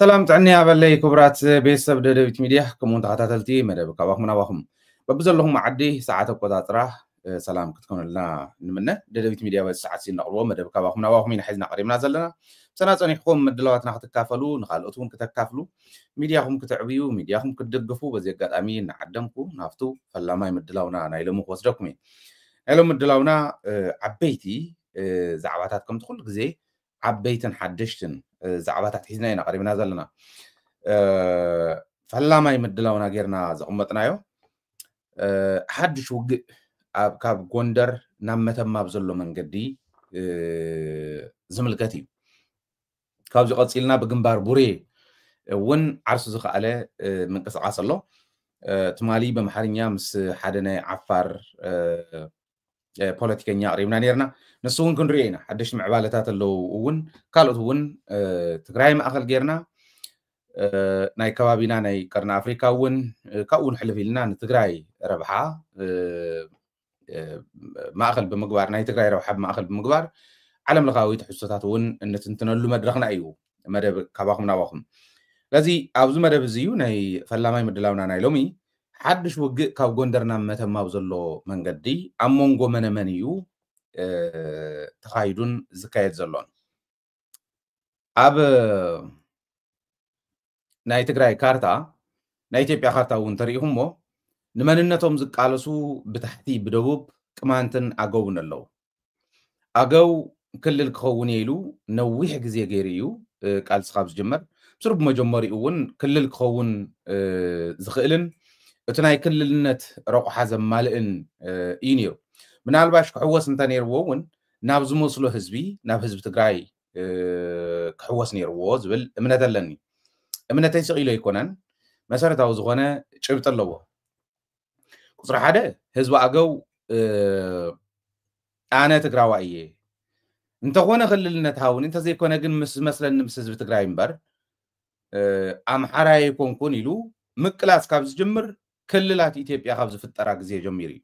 سلام تعني على كبرات بيسب دبيت ميديا كمون تخاتلتي مدب كواخم نواخم ببزل لهم عدي ساعات قطاطرة سلام كتكون لنا نمنا دبيت ميديا بس ساعات سين نقروا مدب كواخم نواخم حزنا قريبنا زلنا سنة صنيحكم مدلواتنا كتكافلوا نخالطون كتكافلوا ميدياهم كتعبيو ميدياهم كتدقفوا بزي قامين نعدمكو نافتو فلا ما يمدلونا نايلمو وصدقكم نايلمو مدلونا عبيتي زعباتاتكم تقول زي عبيتن حدشتن زعباتات حزنا قريبنا زلنا فلا ما يمدلونا غيرنا زقمتنايو حدش وق كاب غوندر نمتما بزلو منقدي زملكتي كاب زي قصيلنا بجنبار بوري ون عرس زخاله من قصاص الله تمالي بمحرنيا مس حدنا عفار بوليتيكيا قريبنا نيرنا نسون كنرينا حدش معبالتات اللو ون قالت ون تግራይ ማእኸል ጌርና ናይ ከባቢና ናይ ቀርና አፍሪካ ውን ካውን ሕልፊልና ንትግራይ ረብሓ ማእኸል ብምግባር ናይ ትግራይ ረብሓ ማእኸል ብምግባር ዓለም ለኻዊ ትሕዝቶታት ውን እንትንትነሉ መድረኽና እዩ መደብ ካባኹም ናባኹም ለዚ ኣብዚ መደብ እዚዩ ናይ ፈላማይ ምድላውና ናይ ሎሚ ሓድሽ ውግእ ካብ ጎንደርና መተማ ዘሎ መንገዲ ኣብ መንጎ መነመን እዩ ተኻይዱን ዝካየድ ዘሎን ኣብ ናይ ትግራይ ካርታ ናይ ኢትዮጵያ ካርታ ውን ተሪኢኹሞ ንመንነቶም ዝቃለሱ ብታሕቲ ብደቡብ ቅማንትን ኣገውን ኣለዉ ኣገው ክልል ክኸውን ኢሉ ነዊሕ ግዜ ገይሩ እዩ ቃልሲ ካብ ዝጅመር ስሩብ መጀመሪኡ ውን ክልል ክኸውን ዝኽእልን እቲ ናይ ክልልነት ረቑሓ ዘማልእን እዩ ነይሩ ምናልባሽ ክሕወስ እንተ ነይርዎ ውን ናብ ዝመስሎ ህዝቢ ናብ ህዝቢ ትግራይ ክሕወስ ነይርዎ ዝብል እምነት ኣለኒ እምነተይ ስቂሎ ይኮነን መሰረታዊ ዝኾነ ጭብጥ ኣለዎ ቁፅሪ ሓደ ህዝቢ ኣገው ኣነ ትግራዋይ እየ እንተኾነ ክልልነት ሃውን እንተዘይኮነ ግን ምስ መስለኒ ምስ ህዝቢ ትግራይ እምበር ኣምሓራ ይኮንኩን ኢሉ ምቅላስ ካብ ዝጅምር ክልላት ኢትዮጵያ ካብ ዝፍጠራ ግዜ ጀሚሩ እዩ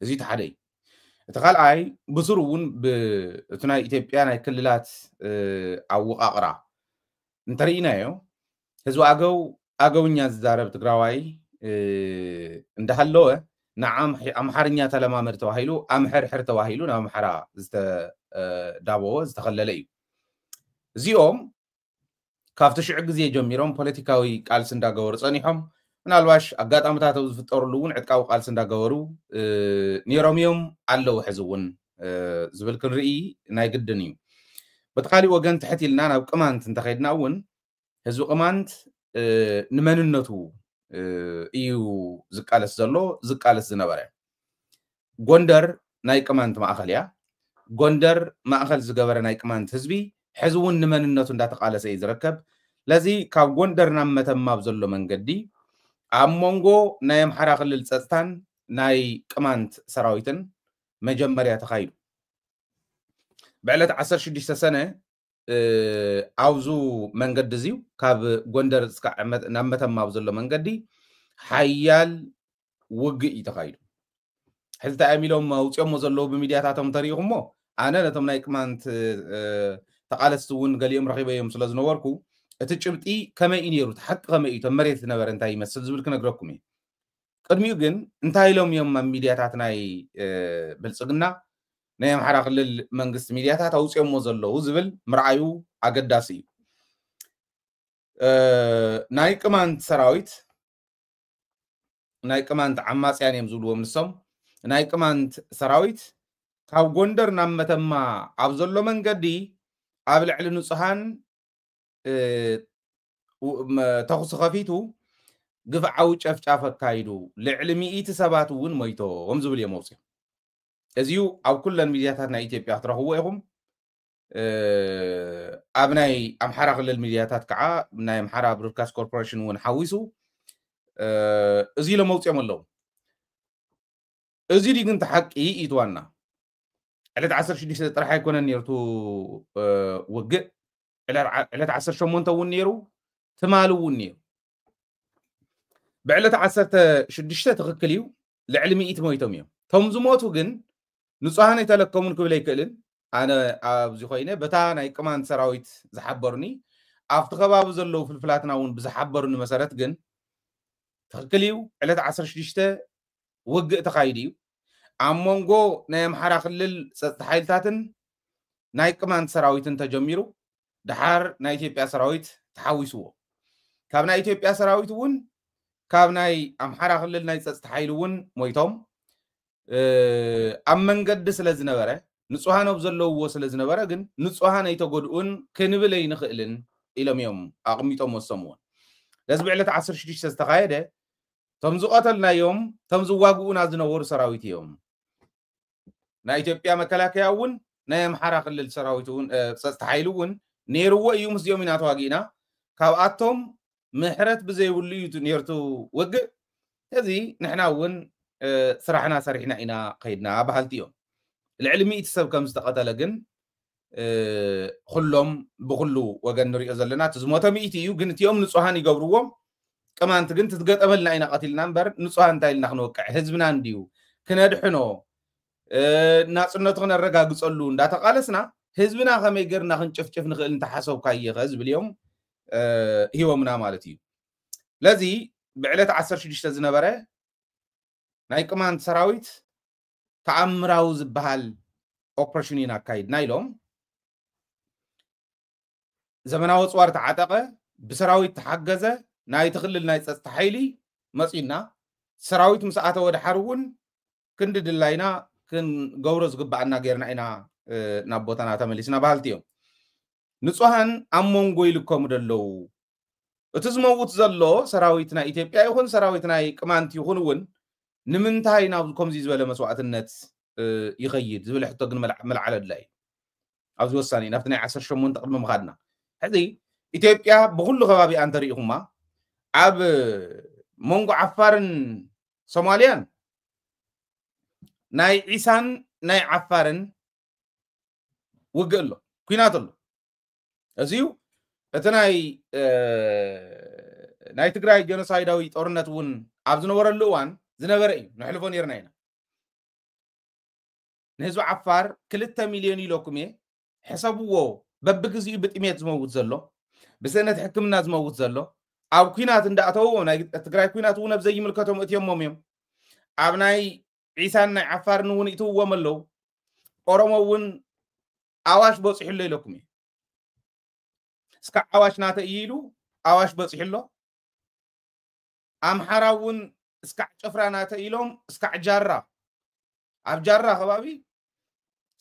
እዚ እቲ ሓደ እቲ ካልኣይ ብስሩ እውን እቲ ናይ ኢትዮጵያ ናይ ክልላት ኣወቃቕራ እንተሪኢናዮ ህዝቢ ኣገው ኣገውኛ ዝዛረብ ትግራዋይ እንዳሃለወ ንኣምሓርኛ ተለማመድ ተባሂሉ ኣምሕርሕር ተባሂሉ ናብ ኣምሓራ ዝተዳበወ ዝተኸለለ እዩ እዚኦም ካብቲ ሽዑ ግዜ ጀሚሮም ፖለቲካዊ ቃልሲ እንዳገበሩ ፀኒሖም ምናልባሽ ኣጋጣሚታት ኣብ ዝፍጠሩሉ እውን ዕጥቃዊ ቃልሲ እንዳገበሩ ነይሮም እዮም ኣለዉ ሕዚ እውን ዝብል ክንርኢ ናይ ግድን እዩ በቲ ካሊእ ወገን ትሕት ኢልና ናብ ቅማንት እንተኸይድና እውን ህዝቢ ቅማንት ንመንነቱ እዩ ዝቃለስ ዘሎ ዝቃለስ ዝነበረ ጎንደር ናይ ቅማንት ማእኸል እያ ጎንደር ማእኸል ዝገበረ ናይ ቅማንት ህዝቢ ሕዚ እውን ንመንነቱ እንዳተቃለሰ እዩ ዝርከብ ለዚ ካብ ጎንደር ናብ መተማ ዘሎ መንገዲ ኣብ መንጎ ናይ ኣምሓራ ክልል ፀጥታን ናይ ቅማንት ሰራዊትን መጀመርያ ተኻይዱ ብዕለት 16 ሰነ ኣብዙ መንገዲ እዚዩ ካብ ጎንደር ናብ መተማ ዘሎ መንገዲ ሓያል ውግእ እዩ ተኻይዱ ሕዚ ተኣሚሎም ኣውፅኦሞ ዘለዉ ብሚድያታቶም ተሪኢኹሞ ኣነ ነቶም ናይ ቅማንት ተቃለስቲ እውን ገሊኦም ረኺበዮም ስለ ዝነበርኩ እቲ ጭብጢ ከመይ እዩ ነይሩ ሓቂ ከመይ እዩ መሬት ዝነበረ እንታይ ይመስል ዝብል ክነግረኩም እየ ቅድሚኡ ግን እንታይ ኢሎም እዮም ኣብ ሚድያታት ናይ ብልፅግና ናይ ኣምሓራ ክልል መንግስቲ ሚድያታት ኣውፅኦሞ ዘለዉ ዝብል ምርኣዩ ኣገዳሲ እዩ ናይ ቅማንት ሰራዊት ናይ ቅማንት ዓማፅያን እዮም ዝብልዎም ንሶም ናይ ቅማንት ሰራዊት ካብ ጎንደር ናብ መተማ ኣብ ዘሎ መንገዲ ኣብ ልዕሊ ንጹሃን ተኹሲ ከፊቱ ግፍዓዊ ጨፍጫፍ ኣካይዱ ልዕሊ 100 ሰባት እውን ሞይቶም ዝብል እዮም ኣውፅኦም እዚዩ ኣብ ኩለን ሚድያታት ናይ ኢትዮጵያ ክትረኽብዎ ኢኹም ኣብ ናይ ኣምሓራ ክልል ሚድያታት ከዓ ናይ ኣምሓራ ብሮድካስት ኮርፖሬሽን እውን ሓዊሱ እዚ ኢሎም ኣውፅኦም ኣለዉ እዚ ግን ተሓቂ ኢትዋና ዕለት 16 ጥራሕ ኣይኮነን ነርቱ ውግእ ዕለት 18 እውን ነይሩ ትማል እውን ነይሩ بعلة 16 ትኽክል እዩ ልዕሊ 100 ሞይቶም እዮም ቶም ዝሞቱ ግን ንጹሃን የተለከሙን ክብል ኣይክእልን ኣነ ኣብዚ ኮይነ በታ ናይ ቅማንት ሰራዊት ዝሓበሩኒ ኣብቲ ከባቢ ዘለዉ ፍልፍላትና እውን ብዝሓበሩኒ መሰረት ግን ትክክል እዩ ዕለት 16 ውግእ ተኻይዱ እዩ ኣብ መንጎ ናይ ኣምሓራ ክልል ፀጥታ ሓይልታትን ናይ ቅማንት ሰራዊትን ተጀሚሩ ድሓር ናይ ኢትዮጵያ ሰራዊት ተሓዊስዎ ካብ ናይ ኢትዮጵያ ሰራዊት እውን ካብ ናይ ኣምሓራ ክልል ናይ ፀጥታ ሓይል እውን ሞይቶም ኣብ መንገዲ ስለ ዝነበረ ንጹሃን ኣብ ዘለውዎ ስለ ዝነበረ ግን ንጹሃን ኣይተጎድኡን ክንብል ኣይንኽእልን ኢሎም እዮም ኣቕሚጦም ወሰምዎን ለዚ ብዕለት 16 ዝተኻየደ ቶም ዝቐተልናዮም ቶም ዝዋግኡና ዝነበሩ ሰራዊት እዮም ናይ ኢትዮጵያ መከላከያ እውን ናይ ኣምሓራ ክልል ሰራዊት እውን ፀጥታ ሓይል እውን ነይርዎ እዩ ምስኦም ኢና ተዋጊእና ካብኣቶም ምሕረት ብዘይብሉ እዩ ነርቱ ውግእ እዚ ንሕና እውን ስራሕና ሰሪሕና ኢና ከይድና ባህልቲ እዮም ልዕሊ 100 ሰብ ከም ዝተቐተለ ግን ኩሎም ብኩሉ ወገን ንሪኦ ዘለና እቲ ዝሞተ 100 እዩ ግን እቲኦም ንጹሃን ይገብርዎም ቅማንት ግን ትትገጠመልና ኢና ቀቲልና እምበር ንጹሃን እንታይ ኢልና ክንወቅዕ ህዝብና እንድዩ ክነድሕኖ ናፅነቱ ክነረጋግፀሉ እንዳተቃለስና ህዝብና ከመይ ጌርና ክንጭፍጭፍ ንኽእል እንተሓሰብካ እየ ዝብል እዮም ሂቦምና ማለት እዩ ለዚ ብዕለት 16 ዝነበረ ናይ ቅማንት ሰራዊት ተኣምራዊ ዝበሃል ኦፕሬሽን ኢና ኣካይድና ኢሎም ዘመናዊ ፅዋር ተዓጠቐ ብሰራዊት ተሓገዘ ናይ ትክልል ናይ ፀጥታ ሓይሊ መፂና ሰራዊት ምስ ኣተወ ድሓር እውን ክንዲ ድላይና ክንገብሮ ዝግባአና ጌርና ኢና ናብ ቦታና ተመሊስና ባህልቲ እዮም ንጹሃን ኣብ መንጎ ይልከሙ ደለዉ እቲ ዝመውት ዘሎ ሰራዊት ናይ ኢትዮጵያ ይኹን ሰራዊት ናይ ቅማንት ይኹን እውን ንምንታይ ናብ ከምዚ ዝበለ መስዋዕትነት ይኸይድ ዝብል ሕቶ ግን መልዓለ ድላይ ኣብዚ ወሳኒ ናብቲ ናይ 18 ቅድሚ ምኻድና ሕዚ ኢትዮጵያ ብኩሉ ከባቢኣ እንተሪኢኹማ ኣብ መንጎ ዓፋርን ሶማልያን ናይ ዒሳን ናይ ዓፋርን ውግእ ኣሎ ኩናት ኣሎ እዚዩ እቲ ናይ ትግራይ ጀኖሳይዳዊ ጦርነት እውን ኣብ ዝነበረሉ እዋን ዝነበረ እዩ ንሕልፎ ነርና ኢና ንህዝቢ ዓፋር 2 ሚልዮን ኢሎኩም እየ ሕሰብዎ በብግዚኡ ብጥሜት ዝመውት ዘሎ ብስእነት ሕክምና ዝመውት ዘሎ ኣብ ኩናት እንዳኣተውዎ ናይ ትግራይ ኩናት እውን ኣብ ዘይምልከቶም እትዮሞም እዮም ኣብ ናይ ዒሳን ናይ ዓፋርን እውን ይትውዎም ኣለዉ ኦሮሞ እውን ኣዋሽ በፂሕሎ ኢለኩም እየ እስካዕ ኣዋሽ ናተ እዩ ኢሉ ኣዋሽ በፂሕሎ ኣምሓራ እውን እስካዕ ጨፍራ ናተ ኢሎም እስካዕ ጃራ ኣብ ጃራ ከባቢ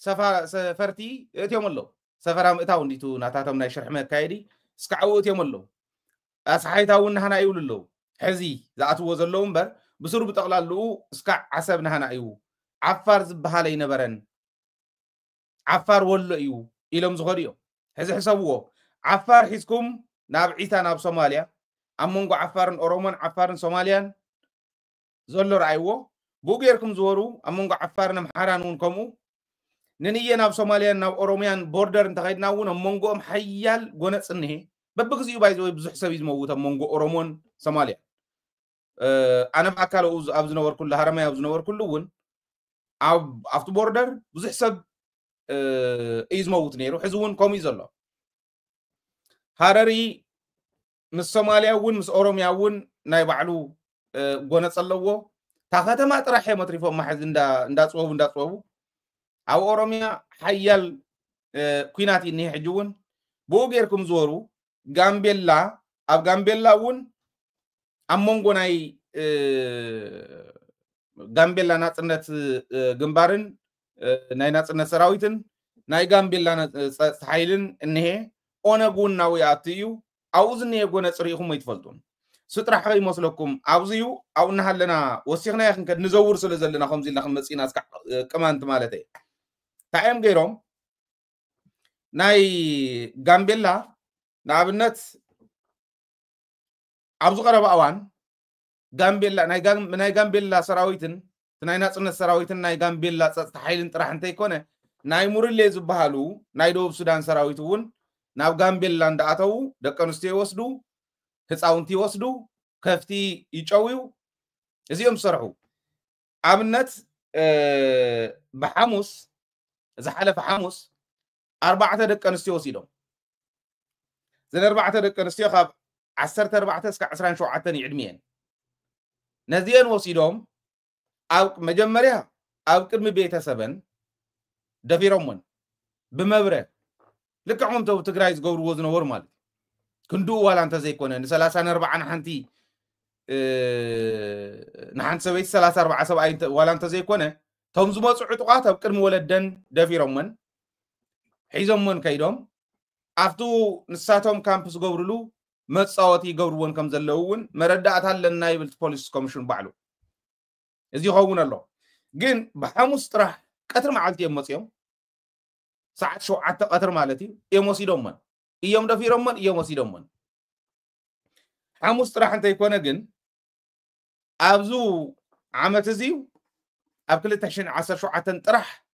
ሰፈርቲ እትዮም ኣለዉ ሰፈራ ምእታው እንዲቱ ናታቶም ናይ ሽርሒ መካየዲ እስካዕ እትዮም ኣለዉ ኣስሓይታ እውን ናህና ይብሉ ኣለዉ ሕዚ ዝኣትዎ ዘለዉ እምበር ብስሩ ብጠቕላልኡ እስካዕ ዓሰብ ናህና እዩ ዓፋር ዝበሃል ኣይነበረን ዓፋር ወሎ እዩ ኢሎም ዝኸዱ እዮም ሕዚ ሕሰብዎ ዓፋር ሒዝኩም ናብ ዒሳ ናብ ሶማልያ ኣብ መንጎ ዓፋርን ኦሮሞን ዓፋርን ሶማልያን ዘሎ ረኣይዎ ብኡ ጌርኩም ዝበሩ ኣብ መንጎ ዓፋርን ኣምሓራን እውን ከምኡ ንንየ ናብ ሶማልያን ናብ ኦሮምያን ቦርደር እንተኸይድና እውን ኣብ መንጎኦም ሓያል ጎነፅ እኒሄ በብግዚኡ ባይዘወይ ብዙሕ ሰብ እዩ ዝመውት ኣብ መንጎ ኦሮሞን ሶማልያ ኣነ ብኣካል ኣብ ዝነበርኩሉ ሃረማይ ኣብ ዝነበርኩሉ እውን ኣብቲ ቦርደር ብዙሕ ሰብ እዩ ዝመውት ነይሩ ሕዚ እውን ከምኡ እዩ ዘሎ ሃረሪ ምስ ሶማልያ እውን ምስ ኦሮምያ እውን ናይ ባዕሉ ጎነፅ ኣለዎ እታ ከተማ ጥራሕ እዮም ኣትሪፎም ማሕዚ እንዳፅበቡ ኣብ ኦሮምያ ሓያል ኩናት እኒሄ ሕጂ እውን ብኡ ጌርኩም ዝበሩ ጋምቤላ ኣብ ጋምቤላ እውን ኣብ መንጎ ናይ ጋምቤላ ናፅነት ግንባርን ናይ ናፅነት ሰራዊትን ናይ ጋምቤላ ፀጥታ ሓይልን እኒሄ ኦነግ እውን ናብኡ ይኣቱ እዩ ኣብኡ ዝኒሄ ጎነፅ ሪኢኹም ወይ ትፈልጡን ስጥራሕ ከይመስለኩም ኣብዚዩ ኣብኡ እናሃለና ወሲኽና ክንከድ ንዘውር ስለ ዘለና ከምዚ ኢልና ክንመፂና እስካዕ ቅማንት ማለት እየ እንታይ እዮም ገይሮም ናይ ጋምቤላ ንኣብነት ኣብ ዝቐረበ እዋን ጋምቤላ ናይ ጋምቤላ ሰራዊትን ናይ ናፅነት ሰራዊትን ናይ ጋምቤላ ፀጥታ ሓይልን ጥራሕ እንተይኮነ ናይ ሙርሌ ዝበሃሉ ናይ ደቡብ ሱዳን ሰራዊት እውን ናብ ጋምቤላ እንዳኣተው ደቂ ኣንስትዮ ይወስዱ ህፃውንቲ ይወስዱ ከፍቲ ይጨውዩ እዚኦም ዝሰርሑ ኣብነት ብሓሙስ ዝሓለፈ ሓሙስ 4 ደቂ ኣንስትዮ ወሲዶም زين 4 دق انستيو خاب 14 እስከ 17 يعدمين نزيان وسيدهم او مجمريا او قدم بيتسبن دفيرمون بمبره لكعهم تو تግራይ ዝገብርዎ ዝነበሩ ማለት ክንዱ ዋላ እንተ ዘይኮነ ን34 ንሓንቲ ንሓንቲ ሰበይቲ 34 ሰብኣይ ዋላ እንተ ዘይኮነ ቶም ዝመፁ ዕጡቃት ኣብ ቅድሚ ወለደን ደፊሮምን ሒዞምን ከይዶም ኣፍቱ ንሳቶም ካምፕስ ገብርሉ መጻወቲ ይገብርዎን ከም ዘለውን መረዳእታ ኣለና ይብል ፖሊስ ኮሚሽን ባዕሉ እዚ ይኸውን ኣሎ ግን ብሓሙስ ጥራሕ ቀትር መዓልቲ እዮም መፅዮም ساعات شو عتا قطر مالتي يموسي دومن يوم دفيرمن يموسي دومن حموس راح انت يكون جن ابزو عمت زيو اب كل تحشن 10 شو عتا طرح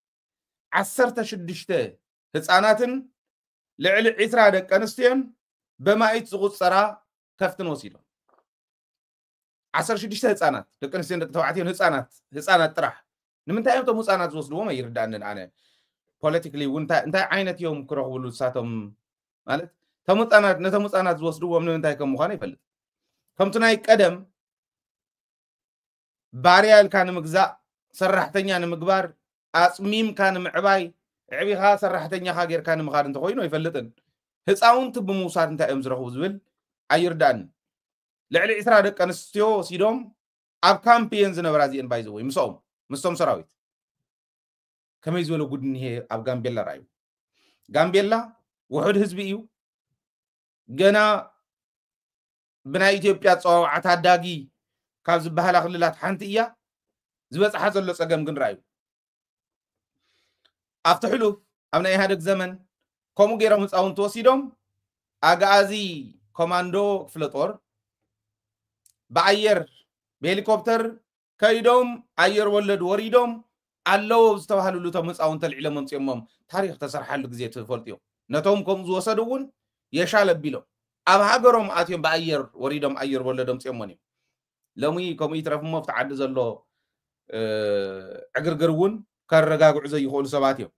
10 تشدشته هصاناتن لعل عسرا دق انستين بمايت زغصرا كفتن وسيدو 10 شدشته هصانات دق انستين دق توعتين هصانات طرح نمنتا يوم تمو هصانات زوسدو ما يردانن انا politically انت عينت يوم كرهولو ساتهم ማለት ተሙጣናት ዝወስዱዎም ንምንታይ ከም ምዃኑ ይፈልጥ ከምትናይ ቀደም ባሪያ ኢልካ ንምግዛእ ሰራሕተኛ ንምግባር ኣጽሚምካ ንምዕባይ ዕቢኻ ሰራሕተኛኻ ጌርካ ንምኻድ እንተኮይኑ ይፈልጥን ህፃውንቲ ብምውሳድ እንታይ እዮም ዝረኽቡ ዝብል ኣይርዳእን ልዕሊ 20 ደቂ ኣንስትዮ ወሲዶም ኣብ ካምፔን ዝነበራ እዚአን ባይዘወይ ምስቶም ሰራዊት كما يزولو قدن هي أب غامبيلا رايو غامبيلا وحود حزبي جنا بنا إثيوبيا صوعة داغي كاب زبهلا خللات حنتيا زبص حصل صقم كن رايو افتحلو امنا يهادك زمن كومو غيرهم صاون توسيدوم اغازي كوماندو فلطور باير بهليكوبتر كايدوم اير ولد وريدوم الله استوحلوا له تمصاون تلعلم مصيمم تاريخ تسرحل غزي تفلطيو نتوم كم زوسدون يشال بيلو اب هاغروم اتيم باير وريدوم اير ولدوم صيموني لمي كم يترف مفتع عد زلو عغرغرون كرغاغعو زي يخول سباتيو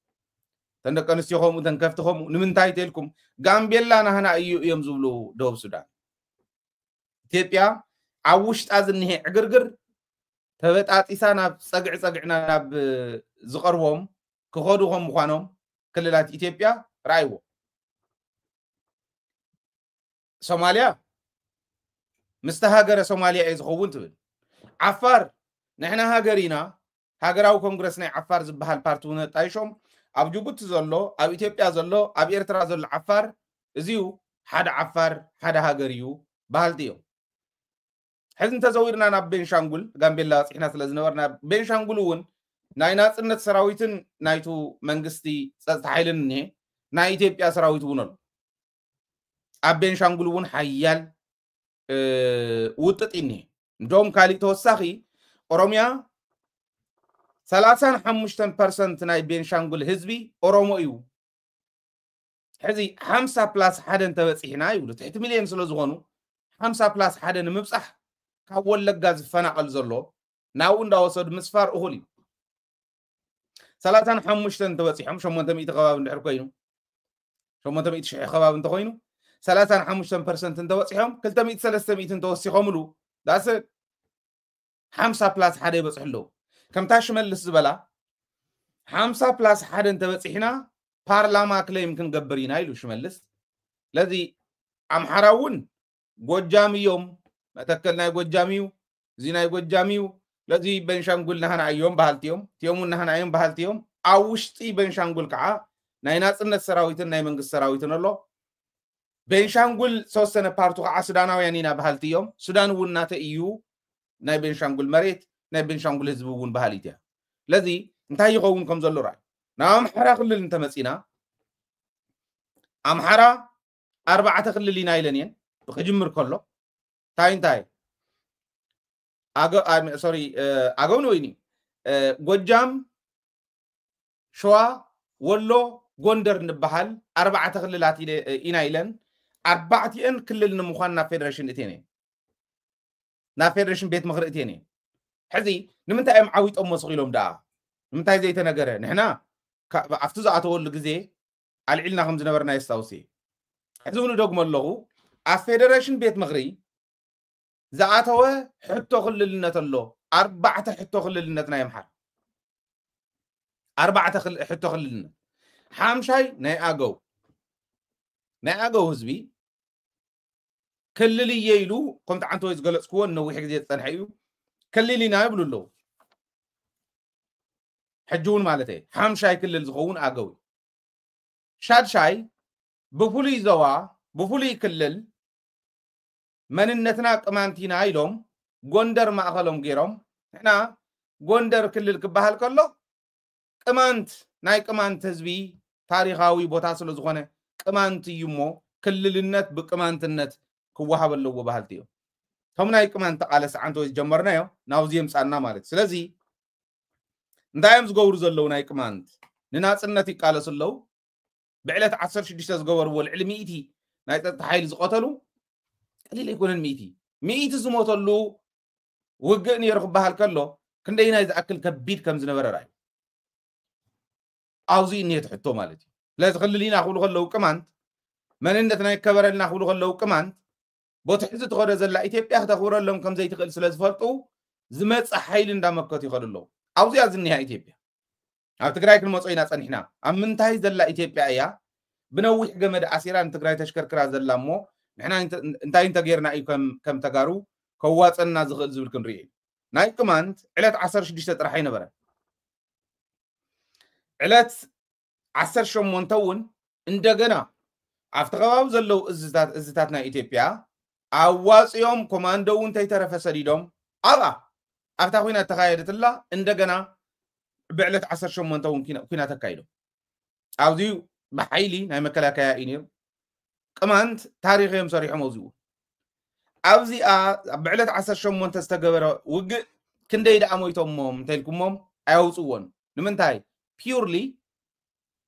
تندقنسيهم تنكفتهم نمنتاي تلكم غامبيلا نحنا ايو يم زبلو دوب سودان ኢትዮጵያ عوشت ازنه عغرغر ተበጣጢሳ ናብ ፀግዕና ናብ ዝቀርቦም ክኸዱهم ምዃኖም ክልላት ኢትዮጵያ ራይዎ ሶማሊያ مستهاجر ሶማሊያ ይዝኸውን ትብል ዓፋር ንሕና ሃገሪና ሃገራዊ ኮንግረስ ናይ ዓፋር ዝበሃል ፓርቲ ወጣይሾም ኣብ ጅቡቲ ዘሎ ኣብ ኢትዮጵያ ዘሎ ኣብ ኤርትራ ዘሎ ዓፋር እዚው ሓደ ዓፋር ሓደ ሃገሪዩ ባህልቲዮ حزن تزويرنا ناب بنشانغول غامبيلا صحنا سلازنورنا بنشانغولون ناي ناصنت سراويتن نايتو منغستي صص حيلن ني ناي ايثيوبيا سراويت ونل اب بنشانغولون حيال وططيني ندوم كالي توساخي اوروميا 35% ناي بنشانغول حزبي اورومو يو حزي 50 بلاس حدن تبصيحنا يقولوا 3 مليون سلازغونو 50 بلاس حدن مبصح ካብ ወለጋ ዝፈናቀል ዘሎ ናው እንዳወሰድ ምስፋር እሁሊ 35 ተበጽሖም 800 ከባቢ እንድሕር ኮይኑ 800 ሺህ ከባቢ እንተኮይኑ 35% ተበጽሖም 200 ተወሲኾምሉ ዳስ 50 ፕላስ ሓደ ይበጽሕሉ ከምታ ሽመልስ ዝበላ 50 ፕላስ ሓደ ተበጽሕና ፓርላማ ክሌም ክንገብርና ኢሉ ሽመልስ ለዚ አምሐራውን ጎጃምዮም መተከል ናይ ጎጃሚው ዚናይ ጎጃሚው ለዚ በንሻንጉል ነህና አዮም ባህልቲዮም ቲዮሙን ነህና አዮም ባህልቲዮም አውሽጢ በንሻንጉል ከዓ ናይ ናጽነት ሰራዊትን ናይ መንግስት ሰራዊትን አሎ በንሻንጉል ሶስተነ ፓርቱ ከዓ ሱዳናውያኒና ባህልቲዮም ሱዳን ውናተ እዩ ናይ በንሻንጉል መሬት ናይ በንሻንጉል ህዝብ ውን ባህልቲያ ለዚ እንታይ ይኸውን ከም ዘሎ ራይ ናም ሓራ ክልል እንተመጺና አምሓራ 4 ክልል ኢና ኢለንየን ብክጅምር ከሎ ታይንታይ አገው ነው ይኒ ጎጃም ሸዋ ወሎ ጎንደር ንበሃል 4 ክልላት ኢና ኢለን 4 ክልል ንምዃንና ፌደሬሽን እቴኔ ና ፌደሬሽን ቤት ምኽሪ እቴኔ ሕዚ ንምንታይ እዮም ዓዊጦም መስኺሎም ዳ ንምንታይ ዘይተነገረ ንሕና ኣፍቱ ዝኣተወሉ ግዜ ኣልዒልና ከም ዝነበርና የስታውሲ حزونو دوغ ملغو فيدريشن بيت مغري زعاتوا حتو خللنت الله 4 حتو خللنتنا يمحر 4 حتو خللنا حامشاي ناي اغو حزبي كللي ييلو كنت عنتو يزغلصكو انه وحي غزي تصنحيو كللينا يبلو له حجون مالتي حامشاي كلل زخون اغو شاد شاي بفولي زوا بفولي كلل مننتنا قمانتينا ايلوم ጎንደር ማእኸሎም ገይሮም ንሕና ጎንደር ክልል ክባሃል ከሎ ቅማንት ናይ ቅማንት ህዝቢ ታሪኻዊ ቦታ ስለ ዝኾነ ቅማንት እዩሞ ክልልነት ብቅማንትነት ክዋሃበለዎ ባህልቲ እዩ ከም ናይ ቅማንት ቃለስ ዓንቶ ጀመርናዮ ናውዚ የምጻና ማለት ስለዚ እንዳይም ዝገብሩ ዘለው ናይ ቅማንት ንናጽነት ይቃለስለው ብዕለት 16 ዝገበርዎ ልዕሊ 100 ናይ ጸጥታ ኃይል ዝቆተሉ ቀሊል ይኮነን 100 ዝሞተሉ وجئ نير خبها كله كندينا إذا أكل كبير كم زنبرة راي عاوزين نيت حطو مالتي لا تخلي لينا أقول خلوا كمان من عندنا يكبر لنا أقول خلوا كمان بتحس تغرز زلا إثيوبيا تغور لهم كم زي تقل سلاز فرطو زمت صحيل ندم كتي خلوا عاوزي أزنيها إثيوبيا أتقرأ كل مصينات أنحنا أم منتهي زلا إثيوبيا يا بنوح جمد أسيران تقرأ تشكر كراز زلا مو نحنا انت غيرنا كم تجارو كواتنا زغل زبل كنري ناي كمانت علات 16 طرح ينبره علات 10 شمونتون እንደገና አፍተቀባው ዘለው እዝታትና ኢትዮጵያ አዋጽዮም ኮማንዶውን ተይተረፈ ሰዲዶም አፍታ ኹና ተኻየደትላ እንደገና ብዕለት 10 شمونتون ኩና ተካይዶ አውዚው በኃይሊ ናይ መከላከያ ኢኒር ቅማንት ታሪኽዮም ሰሪሖም አውዚው أبزي بعلت 18 تستجبر وج كندي دا أمويتهم تلكمهم أوصون لمن تاي purely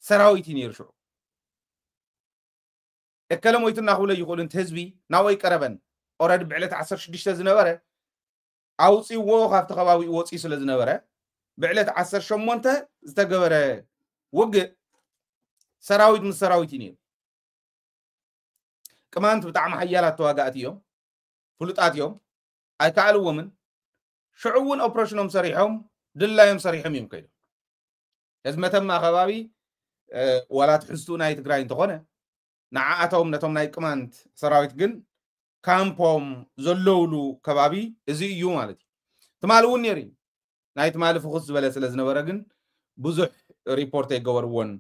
سراويتي نيرشو الكلام ويتنا خولة يقولون تهزبي ناوي كربن أورد بعلت 16 زنبرة أوصي وخاف تخواوي وصي سل زنبرة بعلت 18 استجبر وج سراويت من سراويتي نير كمان تبتعم حيالات تواجاتيهم فلوطات يوم اي كالو ومن شعون اوبريشنهم صريحهم دلايم صريحهم يمكن ازمتما خبابي ولا تحسوا ناي تግራይ እንተኾነ ንዓኣቶም ነቶም ናይ ቅማንት ሰራዊት ግን ካምፖም ዘለውሉ ከባቢ እዚ እዩ ማለት እዩ ትማልውን ነሪ ናይ ትማል ፍኹስ ዝበለ ስለ ዝነበረ ግን ብዙሕ ሪፖርት ይገበርዎን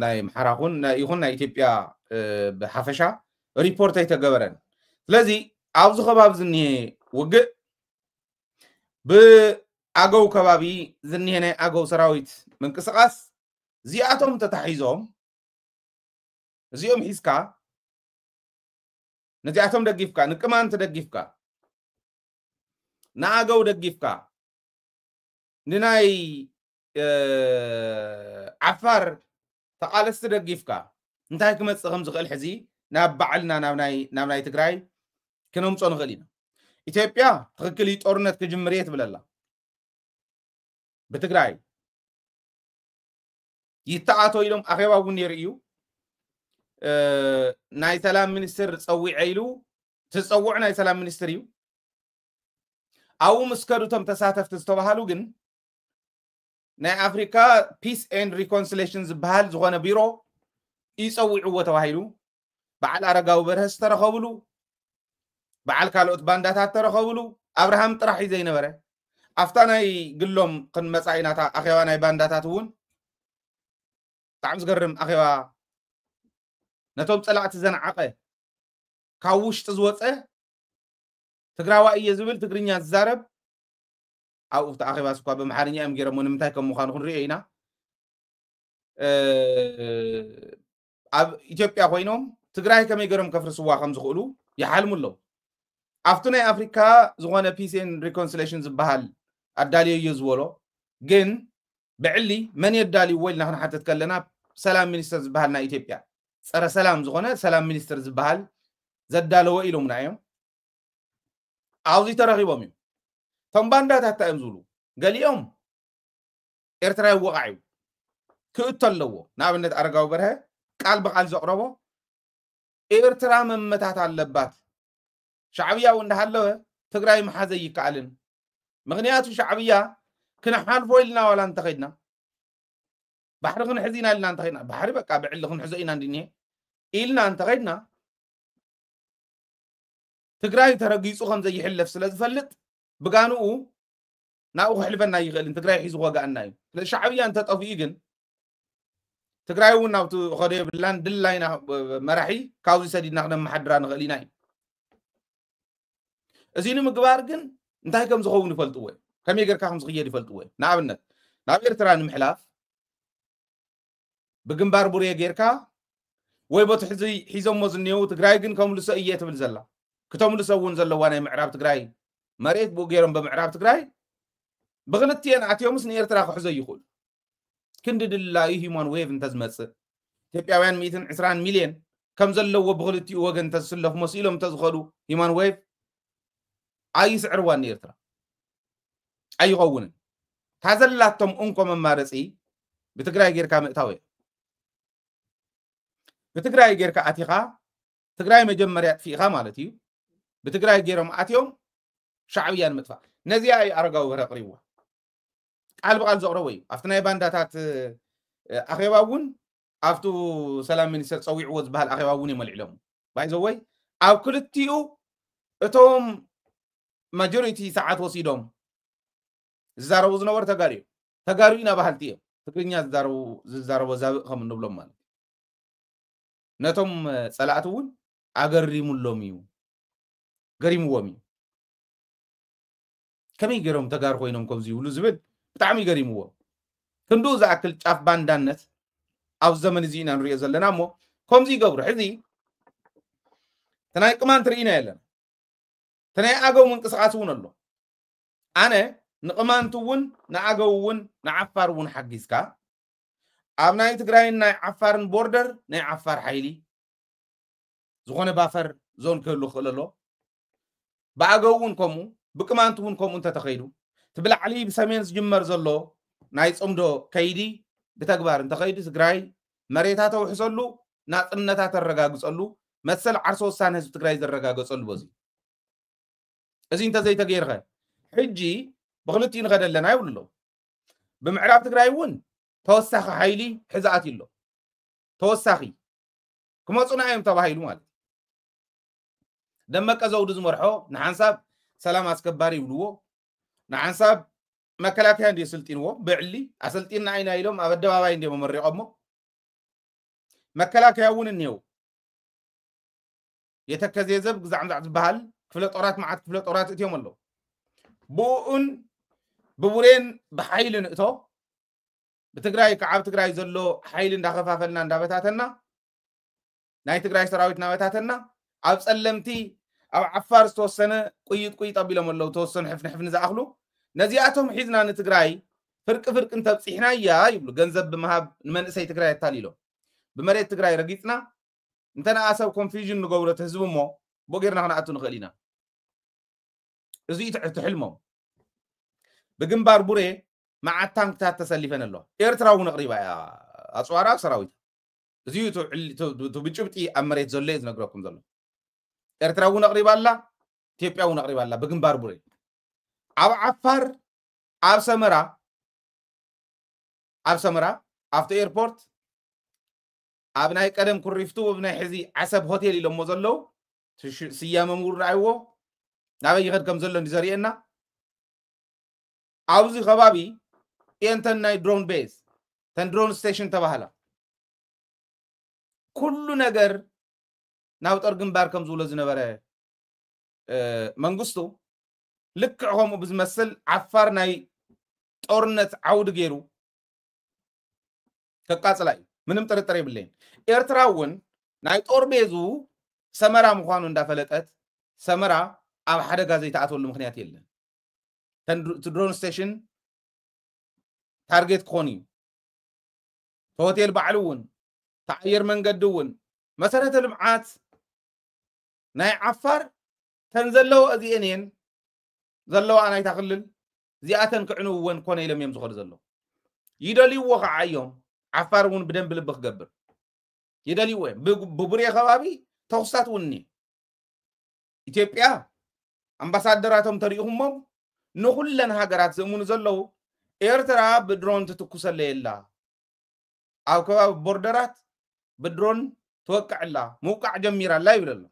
ናይ ምሓራኹን ይኹን ናይ ኢትዮጵያ በሓፈሻ ريبورت يتجبرن لذي عاوز خباب زنيه وجه بأجو كبابي زنيه هنا أجو سراويت من قصاص زياتهم تتحيزهم زيهم حسكا نزياتهم دقيفكا نكمان تدقيفكا ناجو دقيفكا نناي عفار تقالس تدقيفكا انتهي كم تسخم زغل حزي نابعلنا نامناي تግራይ كنوم صون غلينا ኢትዮጵያ ትክክል ጦርነት ከጅምሬት ብለላ በትግራይ ይታአቶ ኢሎም አኸባውን ይርዩ ናይ ሰላም ሚኒስትር ጸዊዐይሉ ተጸውዕ ናይ ሰላም ሚኒስትር እዩ አው መስከሩቶም ተሳተፍት ዝተባሃሉ ግን ናይ አፍሪካ ፒስ ኤንድ ሪኮንሲሌሽን ዝበሃል ዝኾነ ቢሮ ይጸውዕዎ ተባሂሉ بعل أرجعوا برهس ترخبلو بعل كالوت باندات ترخبلو أبراهام طرحي زي نبره أفتانا يقولهم قن مسعينات أخيوانا باندات تون تعمز قرم أخيوا نتوم طلعت زنعقه كاوش تزوت تقراوا أي زبل تقرينيا الزارب أو أخيوا سكوا بمحارنيا أم جرمون متاكم مخانخون رينا إثيوبيا خوينهم تግራይ ከመይ ገረም ከፍርስዋ ከም ዝኽእሉ ይሓልሙለው ኣፍቱና አፍሪካ ዝኾነ ፒስ ኤንድ ሪኮንሲሌሽን ዝበሃል ኣዳልዮ ይዝወሎ ግን ብዕሊ መን ይዳሊ ወይልና ክንሓተት ከለና ሰላም ሚኒስተር ዝበሃል ናይ ኢትዮጵያ ፀረ ሰላም ዝኾነ ሰላም ሚኒስተር ዝበሃል ዘዳለዎ ኢሎምና እዮም ኣውዚ ተረኺቦም እዮም ቶም ባንዳታት እዮም ዝብሉ ገሊኦም ኤርትራ ይወቃዑ ክእተለዎ ንኣብነት ኣረጋዊ በርሀ ቃል በቃል ዘቅረቦ ኤርትራ መመታት አለባት ሻዕብያ እንዳሃለወ ትግራይ መሓዘ ይከኣልን ምክንያቱ ሻዕብያ ክንሓልፎ ኢልና ዋላ እንተኸድና ባሕሪ ክንሕዚና ኢልና እንተኸድና ባሕሪ በቃ ብዕሊ ክንሕዞ ኢና እንድኒሄ ኢልና እንተኸድና ትግራይ ተረጊፁ ከም ዘይሕለፍ ስለ ዝፈልጥ ብጋንኡ ናብኡ ክሕልፈና ይኽእልን ትግራይ ሒዙ ወጋእና እዩ ሻዕብያ እንተጠፊኡ ግን ትግራይ እውን ናብቲ ኸደ የብላን ድላይና መራሒ ካብዚ ሰዲድና ክነመሓድራ ንኽእል ኢና እዩ እዚ ንምግባር ግን እንታይ ከም ዝኸውን ይፈልጥዎ ከመይ ጌርካ ከም ዝኽየድ ይፈልጥዎ ንኣብነት ናብ ኤርትራ ንምሕላፍ ብግንባር ቡርየ ጌርካ ወይ ቦት ሕዚ ሒዞሞ ዝኔው ትግራይ ግን ከምልሶ እየ ትብል ዘላ ክተምልሶ እውን ዘለዋ ናይ ምዕራብ ትግራይ መሬት ብኡ ገይሮም ብምዕራብ ትግራይ ብክልትየን ኣትዮምስ ንኤርትራ ክሕዞ ይኽእሉ ክንዲ ድላዩ ሂማን ዌቭ እንተዝመፅእ ኢትዮጵያውያን 120 ሚልዮን ከም ዘለዎ ብክልቲኡ ወገን እንተዝስለፉ መሲሎም እንተዝኸዱ ሂማን ዌቭ ኣይስዕርዋን ኤርትራ ኣይኸውንን ታዘላቶም እንኮ መማረፂ ብትግራይ ጌርካ ምእታው እየ ብትግራይ ጌርካ ኣቲኻ ትግራይ መጀመርያ ጥፊእኻ ማለት እዩ ብትግራይ ጌሮም ኣትዮም ሻዕብያን ምጥፋእ ነዚያ እዩ ኣረጋዊ በረ ኣቕሪብዋ ቃል በቃል ዘቕረቦ እዩ ኣብቲ ናይ ባንዳታት ኣኼባ እውን ኣብቱ ሰላም ሚኒስተር ፀዊዕዎ ዝበሃል ኣኼባ እውን የመልዕሎም ባይዘወይ ኣብ ክልቲኡ እቶም ማጆሪቲ ሰዓት ወሲዶም ዝዛረቡ ዝነበሩ ተጋሩ ኢና ባህልቲ እዮም ትግርኛ ዝዛረቡ ዛብእ ከም እንብሎም ማለት ነቶም ፀላእቲ እውን ኣገሪሙሎም እዩ ገሪምዎም እዩ ከመይ ገይሮም ተጋሩ ኮይኖም ከምዚ ይብሉ ዝብል ብጣዕሚ ገሪምዎ ክንዱ ዝኣክል ጫፍ ባንዳነት ኣብ ዘመን እዚ ኢና ንሪኦ ዘለና እሞ ከምዚ ይገብሩ ሕዚ ተናይ ቅማን ትርኢና የለና ተናይ ኣገው ምንቅስቃስ እውን ኣሎ ኣነ ንቅማንቱ እውን ንኣገው እውን ንዓፋር እውን ሓጊዝካ ኣብ ናይ ትግራይን ናይ ዓፋርን ቦርደር ናይ ዓፋር ሓይሊ ዝኾነ ባፈር ዞን ክህሉ ክኽእል ኣሎ ብኣገው እውን ከምኡ ብቅማንቱ እውን ከምኡ እንተተኸይዱ ትብላዕሊ ብሰሜን ዝጅመር ዘሎ ናይ ፅምዶ ከይዲ ብተግባር እንተኸይዱ ትግራይ መሬታ ተውሕሰሉ ናፅነታ ተረጋግፀሉ መሰል ዓርሶ ውሳነ ህዝቢ ትግራይ ዘረጋገፀሉ በዚ እዚ እንተዘይተገይርኸ ሕጂ ብክልቲኡ ንኸደ ኣለና ይብሉ ኣሎ ብምዕራብ ትግራይ እውን ተወሳኺ ሓይሊ ሕዛኣት ኣሎ ተወሳኺ ክመፁና እዮም ተባሂሉ ማለት ደመቀ ዘውዱ ዝመርሖ ንሓንሳብ ሰላም ኣስከባሪ ይብልዎ ንሓንሳብ መከላከያ እንዲ ስልጢንዎ ብዕሊ ኣሰልጢና ኢና ኢሎም ኣብ ኣደባባይ እንዲ መመሪቖሞ መከላከያ እውን እኒሄው የተከዜ ዘብ ግዛዕምዛዕ ዝበሃል ክፍለ ጦራት መዓት ክፍለ ጦራት እትዮም ኣለዉ ብኡን ብቡሬን ብሓይሊ ንእቶ ብትግራይ ከዓብ ትግራይ ዘሎ ሓይሊ እንዳኸፋፈልና እንዳበታተና ናይ ትግራይ ሰራዊት እናበታተና ኣብ ፀለምቲ ኣብ ዓፋር ዝተወሰነ ቁይጥ ቁይጥ ኣቢሎም ኣለዉ ተወሰኑ ሕፍንሕፍኒ ዝኣኽሉ ነዚኣቶም ሒዝና ንትግራይ ፍርቂ ፍርቂ እንተብፂሕና እያ ይብሉ ገንዘብ ብምሃብ ንመንእሰይ ትግራይ ኣታሊሎም ብመሬት ትግራይ ረጊፅና እንተነኣሰብ ኮንፊዥን ንገብሮ ትህዝብ እሞ ቦጌርና ክንኣቱ ንኽእል ኢና እዚ ትሕልሞም ብግንባር ቡሬ መዓት ታንክታት ተሰሊፈን ኣለዋ ኤርትራ እውን ኣቕሪባ እያ ኣፅዋራ ሰራዊት እዚዩ ብጭብጢ ኣብ መሬት ዘሎ እዩ ዝነግረኩም ዘሎ ኤርትራ እውን ኣቕሪባ ኣላ ኢትዮጵያ እውን ኣቕሪባ ኣላ ብግንባር ቡሬ ኣብ ዓፋር ኣብ ሰመራ ኣብቲ ኤርፖርት ኣብ ናይ ቀደም ኩሪፍቱ ብናይ ሕዚ ዓሰብ ሆቴል ኢሎሞ ዘለዉ ስያመ ምውር ረኣይዎ ናበይ ይኸድ ከም ዘሎ እንዲ ዘርእየና ኣብዚ ከባቢ እየንተን ናይ ድሮን ቤዝ ተን ድሮን ስቴሽን ተባሃላ ኩሉ ነገር ናብ ጦር ግንባር ከም ዝብሎ ዝነበረ መንግስቱ ልክዕ ከምኡ ብዝመስል ዓፋር ናይ ጦርነት ዓውዲ ገይሩ ከቃፅላ እዩ ምንም ጥርጥር የብለይን ኤርትራ እውን ናይ ጦር ቤዙ ሰመራ ምዃኑ እንዳፈለጠት ሰመራ ኣብ ሓደጋ ዘይተኣተወሉ ምክንያት የለን ድሮን ስቴሽን ታርጌት ክኾን እዩ ሆቴል ባዕሉ እውን ተኣየር መንገዲ እውን መሰረተ ልምዓት ናይ ዓፋር ተን ዘለዎ እዚአን እየን ዘለዋ ናይታ ክልል እዚኣተን ክዕንውወን ኮነ ኢሎም እዮም ዝኸዱ ዘለዉ ይደልይዎ ከዓ እዮም ዓፋር እውን ብደንብ ልቢ ክገብር يدليوه ببري خبابي توسات وني إثيوبيا أمباسادراتهم تريهم نخلنا هاجرات زمون زلوا إيرترا بدرون تتكسل لا أو كوا بوردرات بدرون توقع لا موقع جميرة لا يبلل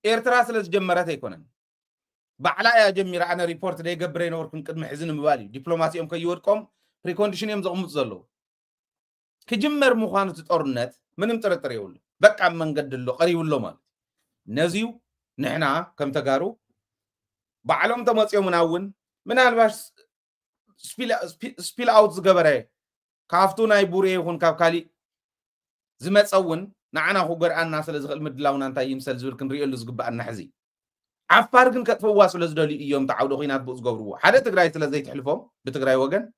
إيرترا سلس جمرات يكونن بعلا يا جميرة أنا ريبورت ده جبرين وركن قد حزن مبالي دبلوماسي أم كيوركم بريكونديشن يوم زقوم تزلوا كجمر مخانة تطرنت من مترتر يقول بقى من قد له قريب له مال نزيو نحنا كم تجارو بعلم تماس يوم مناون من الباش سبيل أوت زجبره كافتونا يبوري هون كابكالي زمت أون نعنا هو جر أن ناس لزغل مدلاون أنت يمسل زور كن ريال لزق بأن حزي عفار كن كتفواس لزدلي يوم تعودوا خينات بوز جبروا حدا تجري تلزي تحلفهم بتجري وجن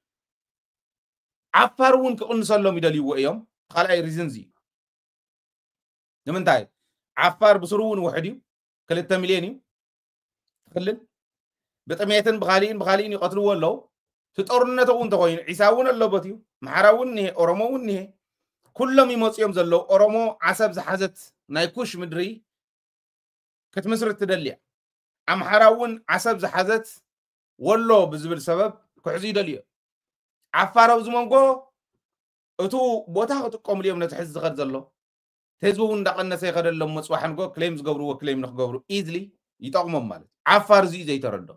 عفار ون كأن سلم يدلي ويوم خال أي ريزنزي لمن تاي عفار بسرون وحدي كل التمليني خلل بتميتن بغالين يقتلوا ولا تطرنا تقون تقوين عيساون اللبتيو محراون نه أورمون نه كلهم يموت يوم زلوا أورمو عصب زحزت نايكوش مدري كتمسر التدليع أم حراون عصب زحزت ولا بزبل سبب كحزي دليع عفارة وزمانكو أتو بوتها تقوم اليوم نتحز غد زلوا تهزبون دقنا سيخد اللهم مصباحن كو كليمز قبروا وكليم نخ قبروا إيزلي يتقوم مال عفار زي تردو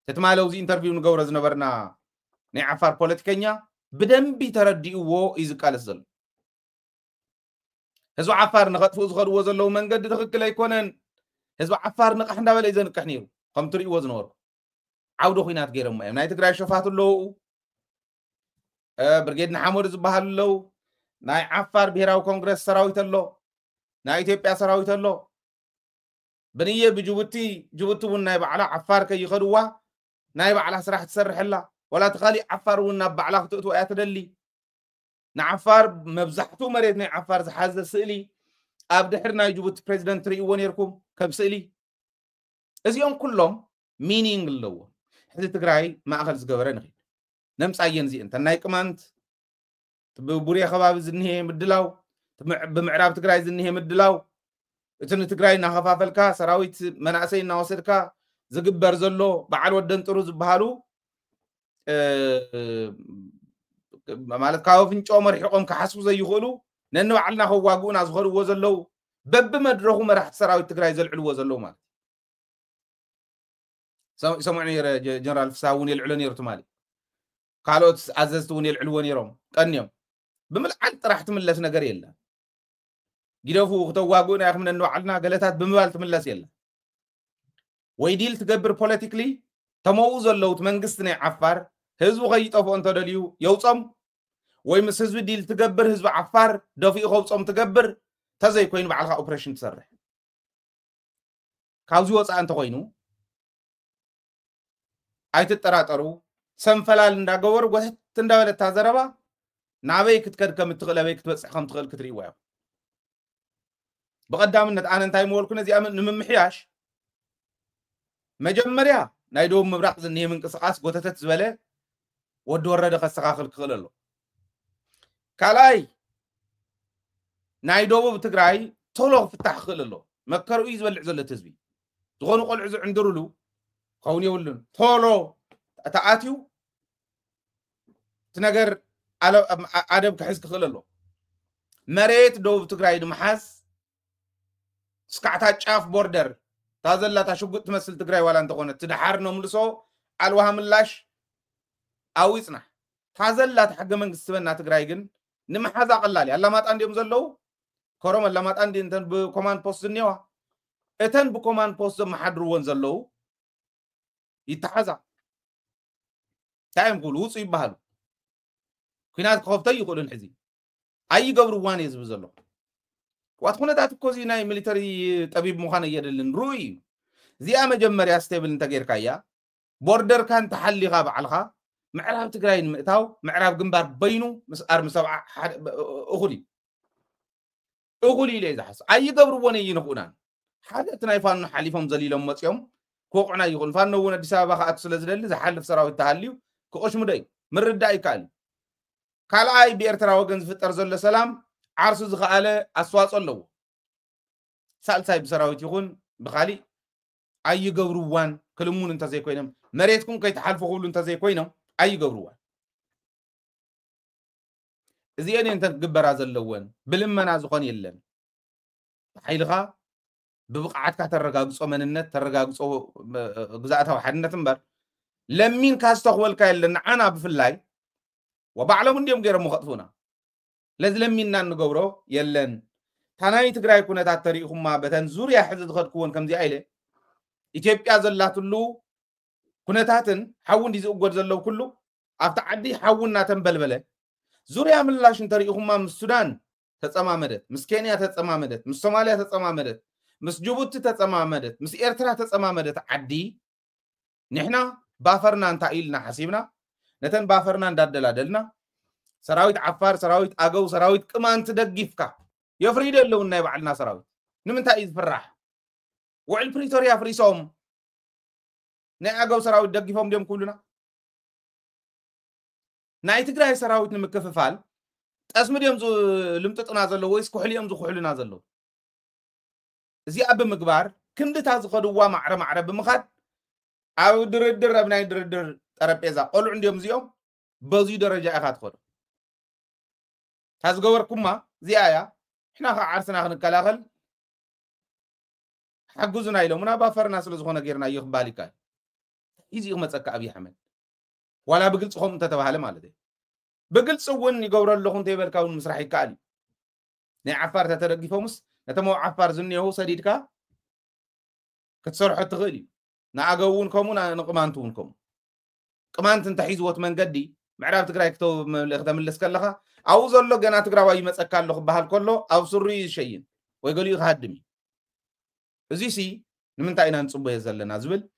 تتمالو زي انترفيو نقور زنبرنا ني عفار بوليتيكينيا بدن بيترديو إذا قال الزل هزو عفار نغطفو زغر وزلو من قد تخكل يكونن هزو عفار نقحنا بلا إذا نقحنيرو قم تري وزنور عودو خينات غيرهم ناي تقرأي شفات اللو برقيد نحامور زبها اللو ناي عفار بيراو كونغرس سراويت اللو ناي إثيوبيا سراويت اللو بنية بجبوتي جبوتو ناي بعلا عفار كي يخدوا ناي بعلا سراح تسرح الله ولا تخالي عفار وناب بعلا تقطو آيات دلي نعفار مبزحتو مريت ناي عفار زحاز سئلي أبدحر ناي جبوت بريزيدنت ريوان يركم كب سئلي إذ كلهم مينينغ اللو حزي تقرأي ما أخل زقبرين غير نمس عين زي انت ناي كمانت بوريا خباب زنيه مدلاو بمعراب تقرأي زنيه مدلاو اتن تقرأي نخفافلكا سراويت مناسي نواسدكا زقبر زلو بعال ودن طروز بحالو مالت كاو فنچو مرحقهم كحسو زي يخولو ننو عالنا خواقونا زخلو وزلو بب مدرخو مرحت سراويت تقرأي زلعلو وزلو مال سمعني جنرال فساوني العلن يرتو مالي قالوت عززتوني العلوان يروم قنيم بملعل راح تملس نجار يلا جيرفو تواقونا يا من انه علنا غلطات بمبال تملس يلا ويديل تقبر بوليتيكلي تموز اللو منغستني عفار حزب غيطفو انت دليو يوصم وي مس حزب ديل تقبر حزب عفار دفي خوصم تقبر تزي كوين بعلها اوبريشن تسرح كاوزي وصا انت كوينو ايت تطراطرو سنفلال እንዳገወር ወት እንዳወለ ታዘረባ ናበይ ክትከድ ከምትخلበይ ክትበጽሕ ከም ትخل ክትሪዋ በቀዳምነት አነ እንታይ ሞልኩ ነዚ አመን ንምምሕያሽ መጀመሪያ ናይ ዶብ ምብራቅ ዝንሄ ምንቅስቃስ ጎተተት ዝበለ ወድ ወረደ ከስተካክል ክክለሎ ካላይ ናይ ዶብ ትግራይ ቶሎ ፍታሕ ክክለሎ መከሩ ዝበልዕ ዘለት ህዝቢ ዝኾኑ ቆልዑ ዝዕንድሩሉ ከውን ይውልን ቶሎ تأتيو تنجر على عدم كحس كخلله مريت دوب تقرأي دمحاس سكعتها شاف بوردر تازل لا تشوق تمثل تقرأي ولا أنت قلنا تدحرنا ملصو على وهم اللاش أو يصنع تازل لا تحق من السبنا تقرأي جن نمحاز أقلالي الله ما تأندي مزلو كرم الله ما تأندي أنت بكمان بوست النيوة إتن بكمان بوست محد روان زلو يتحازا تايم قولوص يبهالو كينات خوفتا يقولون حزي اي قبرو وان يزب زلو واتخونه دات كوزي ناي ميليتري طبيب مخانه يدلن روي زي مجمريا ستيبل انت غير كايا بوردر كان تحلي غاب علخا معراب تግራይን مئتاو معراب ግንባር በይኑ مسار مسبع اغولي لي زحس اي قبرو وان ينخونان حاجه تنايفان حليفهم زليلهم مصيوم كوقنا يقول فانو ون اديس ابا خاط سلازدل زحلف سراوي تحليو كوش مدي مردا يكال ካልኣይ ብኤርትራ ወገን ዝፍጠር ዘሎ ሰላም ዓርሱ ዝኸኣለ ኣስተዋፅኦ ኣለዎ ሳልሳይ ብሰራዊት ይኹን ብኻሊ ኣይገብሩዋን ክልሙን እንተዘይኮይኖም መሬትኩም ከይተሓልፉ ክብሉ እንተዘይኮይኖም ኣይገብሩዋን እዚአን እንተ ግበራ ዘለወን ብልመና ዝኾን የለን ሓይልኻ ብብቕዓትካ ተረጋግጾ መንነት ተረጋግጾ ግዛእታዊ ሓድነት እምበር ለሚን ካስተኽበልካ የለን ዓና ብፍላይ ወባዕሎም እንዲዮም ገይሮም ኸጥፉና ለዚ ለሚንና እንገብሮ የለን ታናይ ትግራይ ኩነታት ተሪኢኹማ በተን ዙርያ ሕዚ ዝኸድክዎን ከምዚ ኣይለ ኢትዮጵያ ዘላትሉ ኩነታትን ሓውን ዲዝእጎድ ዘለው ኩሉ ኣብቲ ዓዲ ሓውና ተንበልበለ ዙርያ ምላሽ እንተሪኢኹማ ምስ ሱዳን ተጸማመደት ምስ ኬንያ ተጸማመደት ምስ ሶማልያ ተጸማመደት ምስ ጅቡቲ ተጸማመደት ምስ ኤርትራ ተጸማመደት ዓዲ ንሕና ባፈርና እንታይ ኢልና ሓሲብና ነተን ባፈርና እንዳደላደልና ሰራዊት ዓፋር ሰራዊት ኣገው ሰራዊት ቅማንት ደግፍካ يفريد له النايب على الناصراوي نمنتا إذ فرح وعلى بريتوريا فريسوم نأجو سراوي دقيفهم ديم كلنا نايت جراي سراوي نمكففال اسم ديم زو لم تتنازل له ويس كحلي يم زو كحلي نازل له زي أب مقبار كم ده تاز خدوا معرة بمخاد أو درد بناي درد ترابيزا قول عندهم زيهم بزي درجة أخذ خد تاز جوار كوما زي آية إحنا عارسنا خن كلاخل حجزنا إلهم منا بافرنا سلزخونا غيرنا يخ بالكاي يجي يوم تسكى أبي حمد ولا بقول صخم تتبهله مالده بقول سوون يجور اللهم تبر كون مسرحي كالي نعفار تترقي فمس نتمو عفار زني هو سديدك كتصرح تغلي نعجون كمون نقمانتونكم كمان تنتحيز وقت من قدي معرف تقرأ كتب الإخدام اللي سكلها أو زلوا جنا تقرأ واي مسكال له بحال كله أو سري شيء ويقول يخدمي زيسي نمنتا إنا نصبه يزل نازبل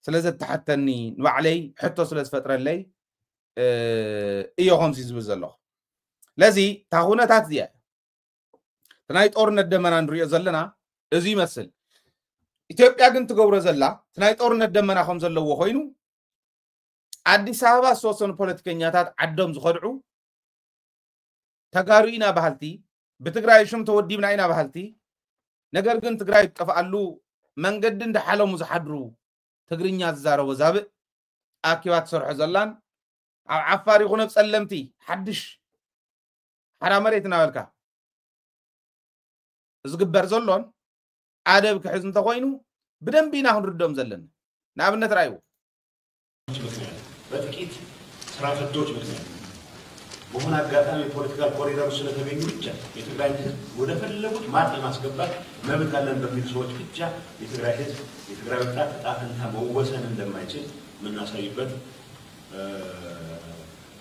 سلازة تحتني وعلي حتى سلاز فترة لي إيه خمسي زبزله لذي تاخونا تاتزيا تنايت أورنا الدمنا نريد زلنا إزي مثل إثيوبيا كنت تقول زلا تنايت أورنا الدمنا خمس زلوا وخينو አዲስ አበባ ሶስቱን ፖለቲከኛታት አደም ዝኸድዑ ተጋሩኢና ባህልቲ በትግራይ ሽም ተወዲብና ኢና ባህልቲ ነገር ግን ትግራይ ተቀፋሉ መንገድ እንደሐለሙ ዝሐድሩ ትግርኛ ዝዛረቡ ዛብእ አኪባት ሰርሑ ዘላን ኣብ ዓፋር ይኹነ ጸለምቲ ሓድሽ ሓራ መሬትና ወልካ ዝግበር ዘሎን አደብ ክሕዝ እንተኮይኑ ብደንቢና ክንርዶም ዘለና ንኣብነት ራእዩ በጥቂት ስራ ፈቶች ምክንያት በሆነ አጋጣሚ ፖለቲካል ኮሪደር ስለተገኙ ብቻ የትግራይ ህዝብ ወደ ፈለጉት ማጥ ለማስገባት መብት አለን በሚል ሰዎች ብቻ የትግራይ ህዝብ የትግራይ ወጣት ጣፈንታ መወሰን እንደማይችል ምናሳይበት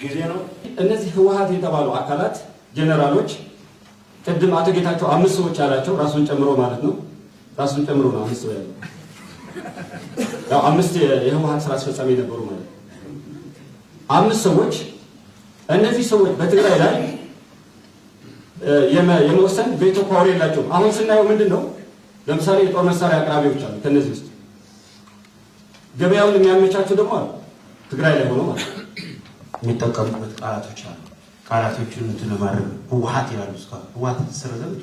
ጊዜ ነው። እነዚህ ህወሓት የተባሉ አካላት ጀነራሎች ቅድም አቶ ጌታቸው 5 ሰዎች አላቸው ራሱን ጨምሮ ማለት ነው። ራሱን ጨምሮ ነው 5 ሰው ያለው ያው 5 የህወሓት ስራ አስፈጻሚ ነበሩ ማለት 5 ሰዎች እነዚህ ሰዎች በትግራይ ላይ የመወሰን ቤቶ ፓወር የላቸውም። አሁን ስናየው ምንድነው ለምሳሌ የጦር መሳሪያ አቅራቢዎች አሉ ከነዚህ ውስጥ ገበያውን የሚያመቻቸው ደግሞ አሉ ትግራይ ላይ ሆኖ ማለት የሚጠቀሙበት ቃላቶች አሉ። ቃላቶቹን ለማድረግ ህወሓት ይላሉ። እስካሁን ህወሓት ተሰረዘም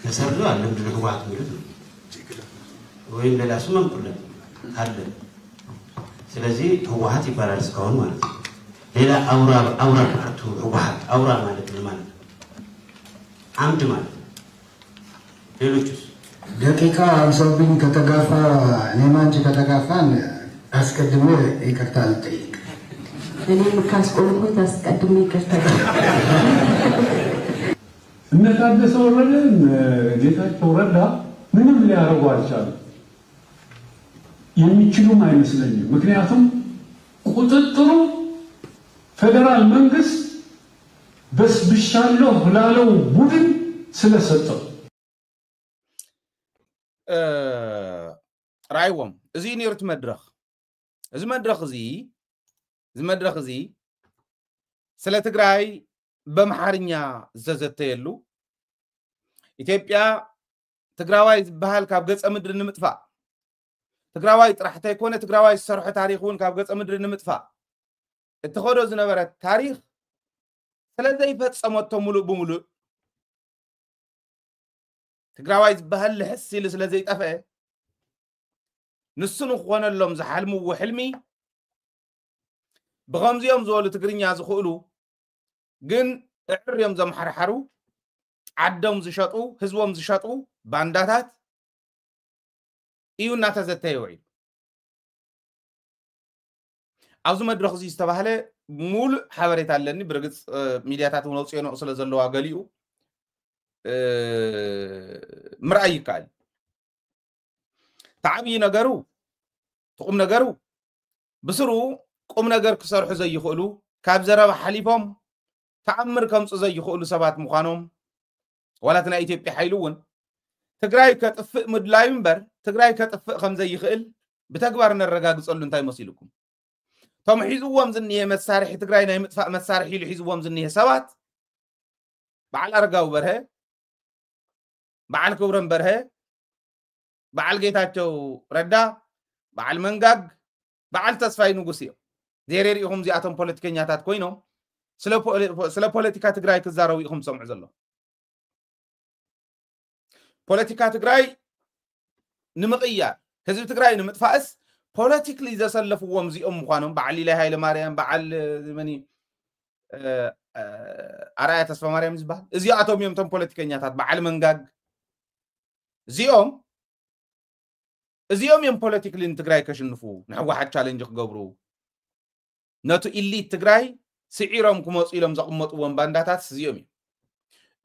ተሰርዞ አለ ምንድነው ህወሓት ማለት ነው ወይ ሌላ ስም እንጥለን አለ። ስለዚህ ህወሓት ይባላል እስካሁን ማለት ነው። ሌላ አውራ ፓርቱ ህወሓት አውራ ማለት ነው ማለት አምድ ማለት ሌሎችስ ደቂቃ 50 ብኝ ከተጋፋ እኔማንቺ ከተጋፋን አስቀድሜ ይቅርታ ልጠይቅ። እኔ ምካስቆልኩት አስቀድሜ ይቅርታ እነታደሰ ወረደን ጌታቸው ረዳ ምንም ሊያረጉ አልቻሉም። የሚችሉም አይመስለኝም። ምክንያቱም ቁጥጥሩ ፌደራል መንግስት በስብሻለሁ ላለው ቡድን ስለሰጠው ራይዎም እዚ ኒርት መድረኽ እዚ መድረኽ እዚ ስለ ትግራይ በመሓርኛ ዘዘተየሉ ኢትዮጵያ ትግራዋይ ዝበሃል ካብ ገጸ ምድሪ ንምጥፋእ ትግራዋይ ጥራሕታ ይኮነ ትግራዋይ ዝሰርሖ ታሪክ እውን ካብ ገጸ ምድሪ ንምጥፋእ እትኸዶ ዝነበረ ታሪክ ስለዚህ ይፈጸመቶ ሙሉእ ብሙሉእ ትግራዋይ ዝበሃል ልሕስ ኢሉ ስለዘይ ጠፍአ ንሱን ክኾነሎም ዝሓልምዎ ሕልሚ ብኸምዚኦም ዝበሉ ትግርኛ ዝኽእሉ ግን እዕርዮም ዘመሓርሓሩ ዓዶም ዝሸጡ ህዝቦም ዝሸጡ ባንዳታት እዩ እናተዘተየ ውዒሉ ኣብዚ መድረኽ እዚ ዝተባህለ ሙሉእ ሓበሬታ ኣለኒ ብርግፅ ሚድያታት እውን ኣውፅኦኖ ስለ ዘለዋ ገሊኡ ምርኣይ ይከኣል ተዓብዪ ነገሩ ትቁም ነገሩ ብስሩ ቁም ነገር ክሰርሑ ዘይኽእሉ ካብ ዘረባ ሓሊፎም ተኣምር ከምፁ ዘይኽእሉ ሰባት ምዃኖም ዋላት ናይ ኢትዮጵያ ሓይሉ እውን ትግራይ ከጥፍእ ምድላዩ እምበር ትግራይ ከጥፍእ ከም ዘይኽእል ብተግባር ነረጋግፀሉ እንታይ መሲልኩም ቶም ሒዝዎም ዝኒሄ መሳርሒ ትግራይ ናይ ምጥፋእ መሳርሒ ኢሉ ሒዝዎም ዝኒሄ ሰባት በዓል ኣረጋዊ በርሀ በዓል ክብረን በርሀ በዓል ጌታቸው ረዳ በዓል መንጋግ በዓል ተስፋይ ንጉስ እዮም ዘረሪኢኹም እዚኣቶም ፖለቲከኛታት ኮይኖም ስለ ፖለቲካ ትግራይ ክዛረቡ ኢኹም ሰምዑ ዘሎ ፖለቲካ ትግራይ ንምቕያር ህዝቢ ትግራይ ንምጥፋእስ ፖለቲክሊ ዘሰለፍዎም እዚኦም ምዃኖም በዓል ኢላይ ሃይለ ማርያም በዓል መኒ ኣርኣያ ተስፋ ማርያም ዝበሃል እዚኣቶም እዮም ቶም ፖለቲከኛታት በዓል መንጋግ እዚኦም እዮም ፖለቲክሊ ንትግራይ ከሽንፉ ንሕወሓት ቻሌንጅ ክገብሩ ነቱ ኢሊት ትግራይ ስዒሮም ክመፁ ኢሎም ዘቕመጥዎም ባንዳታት እዚኦም እዮም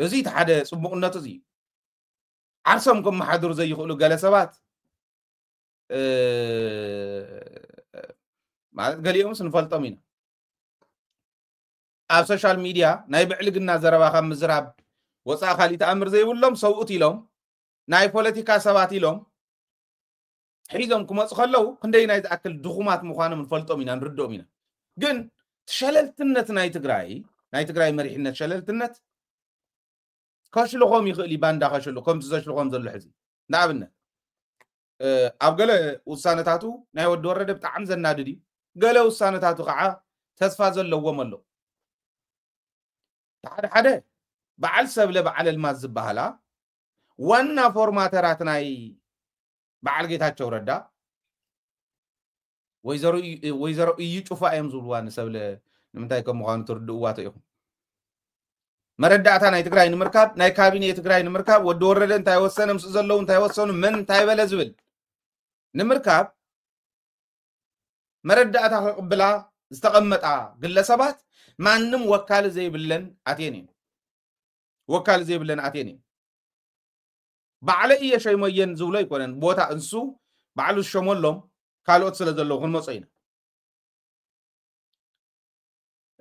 እዚ እቲ ሓደ ፅቡቕነቱ እዚ ዓርሶም ከመሓድሩ ዘይኽእሉ ገለ ሰባት ማለት ገሊኦም ስንፈልጦም ኢና ኣብ ሶሻል ሚድያ ናይ ብዕልግና ዘረባ ካብ ምዝራብ ወፃኢ ካሊእ ተኣምር ዘይብሎም ሰውኡት ኢሎም ናይ ፖለቲካ ሰባት ኢሎም ሒዞም ክመፁ ከለው ክንደይ ናይ ዝኣክል ድኹማት ምዃኖም ንፈልጦም ኢና ንርድኦም ኢና ግን ሸለልትነት ናይ ትግራይ መሪሕነት ሸለልትነት ከሽልኾም ይኽእል ባንዳ ከሽሉ ከምቲ ዘሽልኾም ዘሎ ሕዚ ንኣብነት ኣብ ገለ ውሳነታቱ ናይ ወዲ ወረደ ብጣዕሚ ዘናድድ እዩ ገለ ውሳነታቱ ከዓ ተስፋ ዘለዎም ኣሎ ሓደ በዓል ሰብለ በዓል ልማዝ ዝበሃላ ዋና ፎርማተራት ናይ በዓል ጌታቸው ረዳ ወይዘሮ እዩ ጩፋ እዮም ዝብልዋ ንሰብለ ንምንታይ ከም ምዃኑ ትርድእዋቶ ኢኹም መረዳእታ ናይ ትግራይ ንምርካብ ናይ ካቢኔ ትግራይ ንምርካብ ወዲ ወረደ እንታይ ወሰነ ምስ ዘለዉ እንታይ ወሰኑ መን እንታይ በለ ዝብል ንምርካብ መረዳእታ ክቅብላ ዝተቐመጣ ግለሰባት ማንም ወካል ዘይብለን ኣትየን እዮም ወካል ዘይብለን ኣትየን እዮም ባዕለ እየ ሸይሞየን ዝብሎ ይኮነን ቦታ እንሱ ባዕሉ ዝሸመሎም ካልኦት ስለ ዘለዉ ክንመፁ ኢና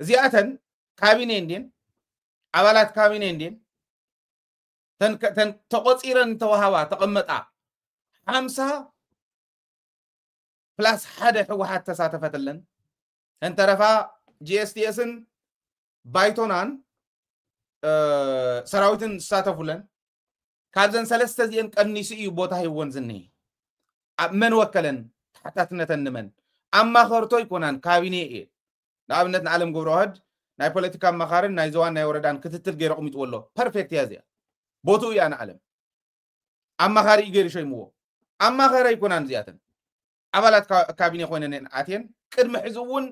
እዚኣተን ካቢኔ እንድን ኣባላት ካቢኔ እንድን ተቆፂረን ተዋሃባ ተቐመጣ 50 ፕላስ ሓደ ሕወሓት ተሳተፈትለን እንተረፋ ጂኤስቲኤስን ባይቶናን ሰራዊትን ዝሳተፉለን ካብዘን ሰለስተ እዚአን ቀኒሱ እዩ ቦታ ሂወን ዝኒሄ መን ወከለን ተሓታትነተን ንመን ኣማኸርቶ ይኮናን ካቢኔ እየ ንኣብነት ንዓለም ገብረ ዋህድ ናይ ፖለቲካ ኣማኻርን ናይ ዞዋን ናይ ወረዳን ክትትል ገይሩ ኣቕሚጥዎ ኣሎ ፐርፌክት እያ እዚኣ ቦትኡ እያ ንዓለም ኣማኻሪ እዩ ገይሩ ሸይምዎ ኣማኻሪ ኣይኮናን እዚኣተን ኣባላት ካቢኔ ኮይነን ኣትየን ቅድሚ ሕዚ እውን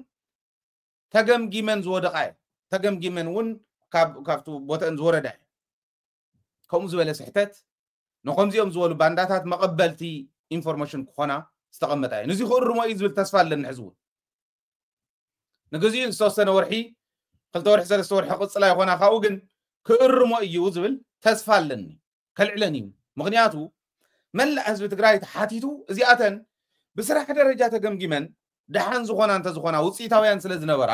ተገምጊመን ዝወደቃ እየ ተገምጊመን እውን ካብቱ ቦተአን ዝወረዳ እየ ከምኡ ዝበለ ስሕተት ንከምዚኦም ዝበሉ ባንዳታት መቐበልቲ ኢንፎርሜሽን ክኾና ዝተቐመጠ እየ ነዚ ክእርሞ እዩ ዝብል ተስፋ ኣለኒ ሕዚ እውን ንግዚኡ ዝተወሰነ ወርሒ 2 ወርሒ 3 ወርሒ ቅፅላ ይኮና ካብኡ ግን ክእርሞ እዩ ዝብል ተስፋ ኣለኒ ከልዕለን እዩ ምክንያቱ መላእ ህዝቢ ትግራይ ተሓቲቱ እዚኣተን ብስራሕ ደረጃ ተገምጊመን ደሓን ዝኾና እንተዝኾና ውፅኢታውያን ስለ ዝነበራ